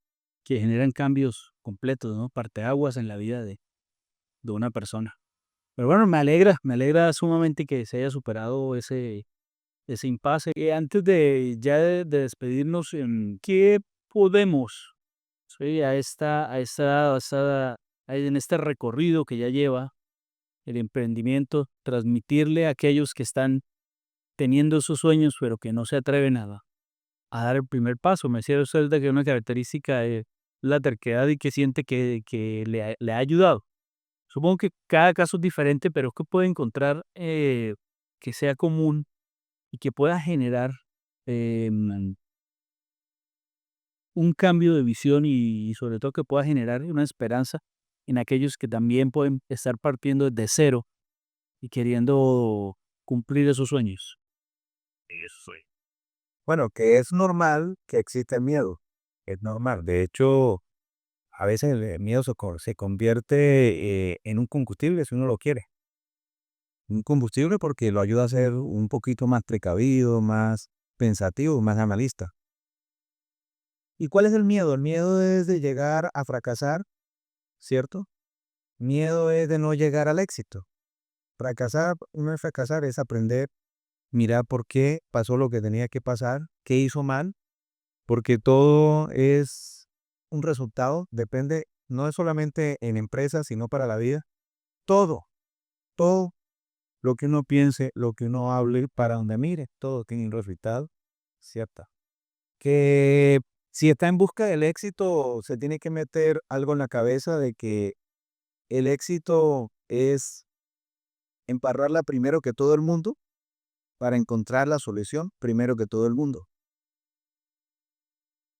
generan cambios completos, ¿no? Parteaguas en la vida de una persona. Pero bueno, me alegra sumamente que se haya superado ese impasse. Antes de ya de despedirnos, ¿qué podemos, sí, en este recorrido que ya lleva el emprendimiento, transmitirle a aquellos que están teniendo sus sueños, pero que no se atreven a dar el primer paso? Me decía usted de que una característica es la terquedad y que siente que le ha ayudado. Supongo que cada caso es diferente, pero ¿qué puede encontrar que sea común y que pueda generar em, un cambio de visión y sobre todo que pueda generar una esperanza en aquellos que también pueden estar partiendo desde cero y queriendo cumplir esos sueños? Eso es. Bueno, que es normal que exista el miedo, es normal. De hecho, a veces el miedo se convierte en un combustible si uno lo quiere. Un combustible porque lo ayuda a ser un poquito más precavido, más pensativo, más analista. ¿Y cuál es el miedo? El miedo es de llegar a fracasar, ¿cierto? Miedo es de no llegar al éxito. Fracasar no es fracasar, es aprender, mirar por qué pasó lo que tenía que pasar, qué hizo mal, porque todo es un resultado, depende, no es solamente en empresas, sino para la vida. Todo, todo lo que uno piense, lo que uno hable, para donde mire, todo tiene un resultado, ¿cierto? Que si está en busca del éxito, se tiene que meter algo en la cabeza de que el éxito es embarrarla primero que todo el mundo para encontrar la solución primero que todo el mundo.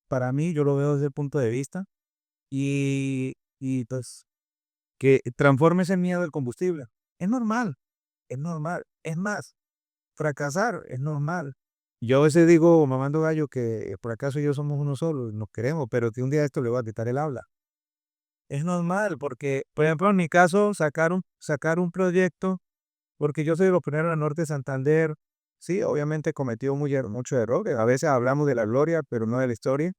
Para mí, yo lo veo desde el punto de vista y pues que transforme ese miedo el combustible. Es normal, es normal. Es más, fracasar es normal. Yo a veces digo, mamando gallo, que por acaso yo somos uno solo, nos queremos, pero que un día esto le va a quitar el habla. Es normal porque, por ejemplo, en mi caso, sacar un proyecto, porque yo soy de los primeros en Norte de Santander. Sí, obviamente cometió muchos errores. A veces hablamos de la gloria, pero no de la historia.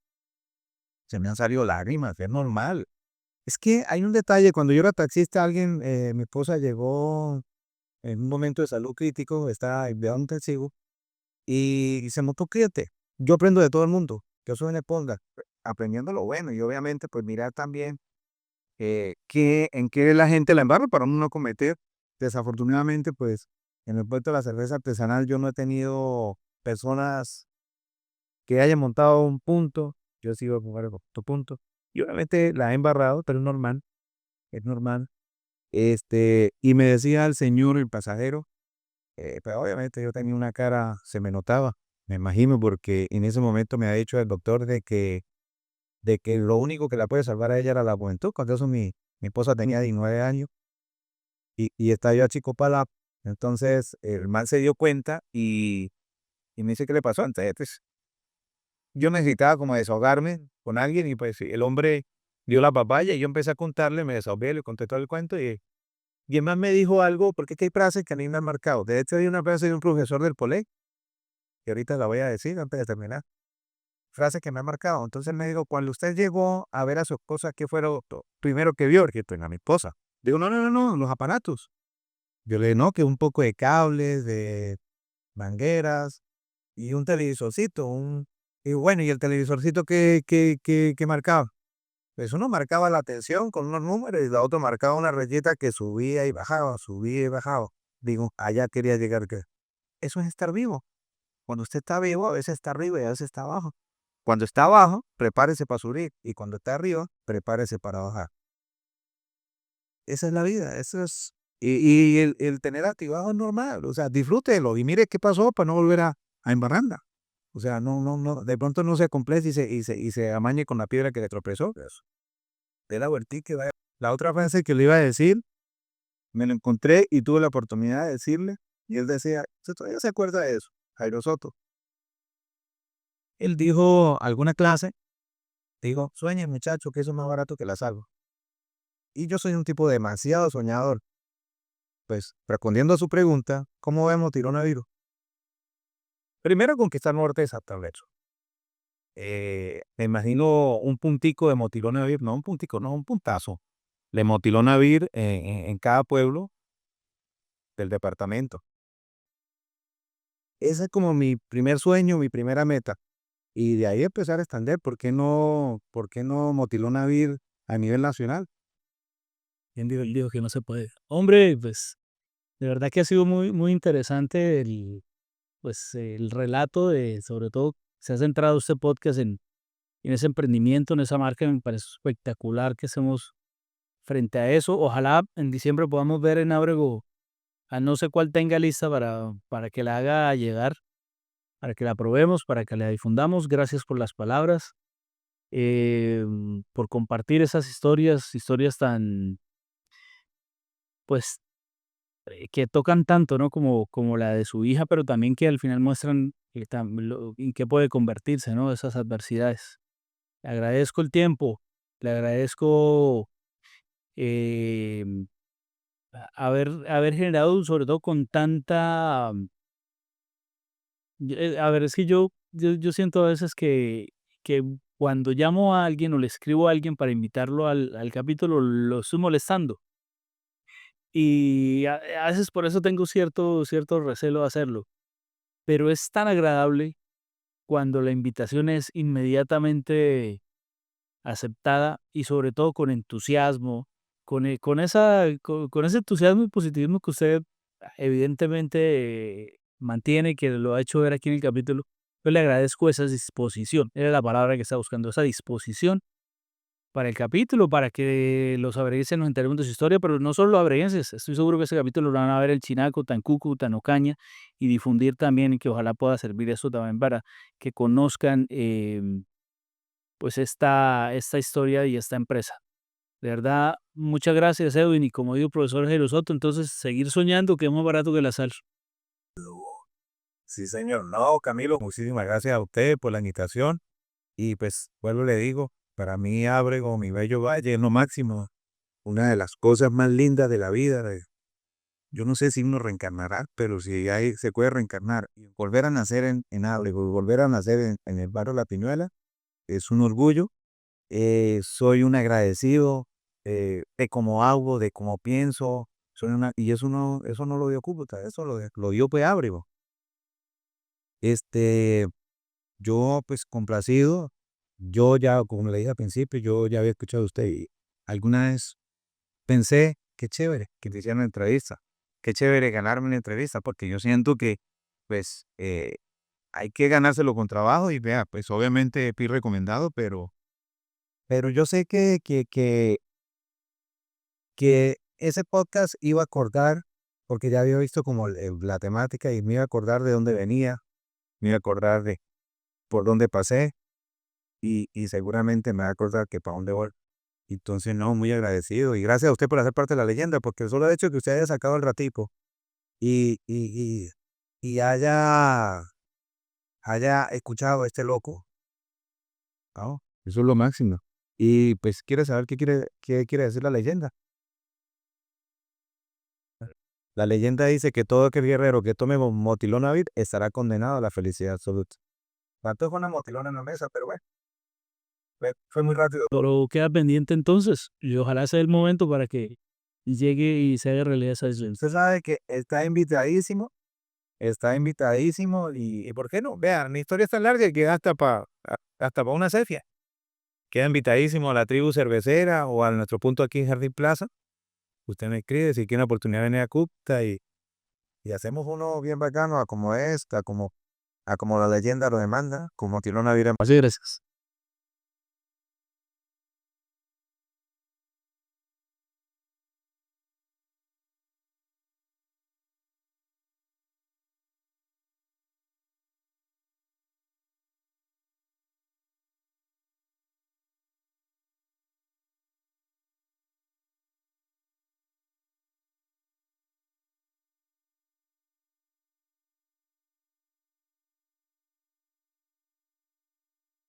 Se me han salido lágrimas, es normal. Es que hay un detalle, cuando yo era taxista, mi esposa llegó en un momento de salud crítico, está de un testigo, y se notó, fíjate, yo aprendo de todo el mundo, yo soy una esponja, aprendiendo lo bueno, y obviamente, pues mirar también en qué la gente la embarra para uno no cometer. Desafortunadamente, pues en el puerto de la cerveza artesanal yo no he tenido personas que hayan montado un punto, yo sigo a jugar otro punto, y obviamente la he embarrado, pero es normal. Y me decía el señor, el pasajero, pero obviamente yo tenía una cara, se me notaba, me imagino, porque en ese momento me ha dicho el doctor de que lo único que la puede salvar a ella era la juventud. Cuando eso mi esposa tenía 19 años y estaba yo achicopalado. Entonces el man se dio cuenta y me dice, ¿qué le pasó? Entonces, pues, yo necesitaba como desahogarme con alguien y pues el hombre dio la papaya y yo empecé a contarle, me desahogué, le conté todo el cuento y el man me dijo algo, porque es que hay frases que a mí me han marcado. De hecho, hay una frase de un profesor del Polé, que ahorita la voy a decir antes de terminar, frase que me ha marcado. Entonces me dijo, cuando usted llegó a ver a su esposa, ¿qué fue lo primero que vio? Que tenga a mi esposa. Digo, no, no, no, no, los aparatos. Yo le dije, no, que un poco de cables, de mangueras y un televisorcito. Y bueno, ¿y el televisorcito qué marcaba? Pues uno marcaba la tensión con unos números y la otra marcaba una rayita que subía y bajaba, subía y bajaba. Digo, allá quería llegar que eso es estar vivo. Cuando usted está vivo, a veces está arriba y a veces está abajo. Cuando está abajo, prepárese para subir. Y cuando está arriba, prepárese para bajar. Esa es la vida, eso es. Y el tener altibajo es normal. O sea, disfrútelo y mire qué pasó para no volver a embarrarla. O sea, no, no, no, de pronto no se acompleje y se amañe con la piedra que le tropezó. Eso. De la vueltica y vaya. La otra frase que le iba a decir, me lo encontré y tuve la oportunidad de decirle. Y él decía, ¿usted todavía se acuerda de eso? Jairo Soto. Él dijo alguna clase. Digo, sueñe muchacho, que eso es más barato que la salva. Y yo soy un tipo demasiado soñador. Pues, respondiendo a su pregunta, ¿cómo vemos Tironavirus? Primero conquistar norte de Santander. Me imagino un puntico de Motilonavir, no un puntico, no, un puntazo de Motilonavir en cada pueblo del departamento. Ese es como mi primer sueño, mi primera meta. Y de ahí empezar a extender, ¿por qué no Motilonavir a nivel nacional? ¿Quién dijo que no se puede? Hombre, pues, de verdad que ha sido muy, muy interesante pues, el relato de, sobre todo, se ha centrado este podcast en ese emprendimiento, en esa marca, me parece espectacular que hacemos frente a eso. Ojalá en diciembre podamos ver en Ábrego a no sé cuál tenga lista para que la haga llegar, para que la probemos, para que la difundamos. Gracias por las palabras, por compartir esas historias, historias tan, pues, que tocan tanto, ¿no? Como la de su hija, pero también que al final muestran en qué puede convertirse, ¿no? Esas adversidades. Le agradezco el tiempo, le agradezco em, haber generado, sobre todo con tanta. A ver, es que yo siento a veces que cuando llamo a alguien o le escribo a alguien para invitarlo al capítulo, lo estoy molestando. Y a veces por eso tengo cierto recelo de hacerlo. pero es tan agradable cuando la invitación es inmediatamente aceptada y sobre todo con entusiasmo, con ese entusiasmo y positivismo que usted evidentemente mantiene, que lo ha hecho ver aquí en el capítulo. Yo le agradezco esa disposición, era la palabra que estaba buscando, esa disposición para el capítulo, para que los abreguenses nos enteremos de su historia, pero no solo los abreguenses, estoy seguro que ese capítulo lo van a ver el Chinaco, Tancucu, Tanocaña, y difundir también, y que ojalá pueda servir eso también para que conozcan pues esta historia y esta empresa. De verdad, muchas gracias, Edwin, y como dijo el profesor Jairo Soto, entonces seguir soñando que es más barato que la sal. Sí, señor. No, Camilo, muchísimas gracias a usted por la invitación. Y pues, vuelvo y le digo, para mí Ábrego, mi bello valle, es lo máximo. Una de las cosas más lindas de la vida. Yo no sé si uno reencarnará, pero si hay, se puede reencarnar y volver a nacer en Ábrego, y volver a nacer en el barrio La Piñuela, es un orgullo. Soy un agradecido de cómo hago, de cómo pienso. Y eso no lo dio Cúcuta, eso lo dio pues Ábrego. Este, yo pues complacido, yo ya, como le dije al principio, yo ya había escuchado a usted y alguna vez pensé, qué chévere que te hicieran una entrevista, qué chévere ganarme una entrevista, porque yo siento que pues hay que ganárselo con trabajo y vea, pues obviamente fui recomendado, pero yo sé que ese podcast iba a acordar, porque ya había visto como la temática y me iba a acordar de dónde venía, me iba a acordar de por dónde pasé y seguramente me va a acordar que para dónde voy. Entonces, no, muy agradecido y gracias a usted por hacer parte de la leyenda, porque el solo hecho de que usted haya sacado el ratico y, y, y, y haya escuchado a este loco, ¿no? Eso es lo máximo. Y pues quiere saber qué quiere decir la leyenda. La leyenda dice que todo aquel guerrero que tome motilonavir estará condenado a la felicidad absoluta. Faltó con una motilona en la mesa, pero bueno, fue muy rápido. Pero queda pendiente entonces, y ojalá sea el momento para que llegue y se haga realidad esa decisión. Usted sabe que está invitadísimo y ¿por qué no? Vean, mi historia es tan larga que hasta para una selfie. Queda invitadísimo a la tribu cervecera o a nuestro punto aquí en Jardín Plaza. Usted me escribe si tiene oportunidad de venir a Cúcuta y hacemos uno bien bacano, a como la leyenda lo demanda, como tiene una vida. Así, gracias.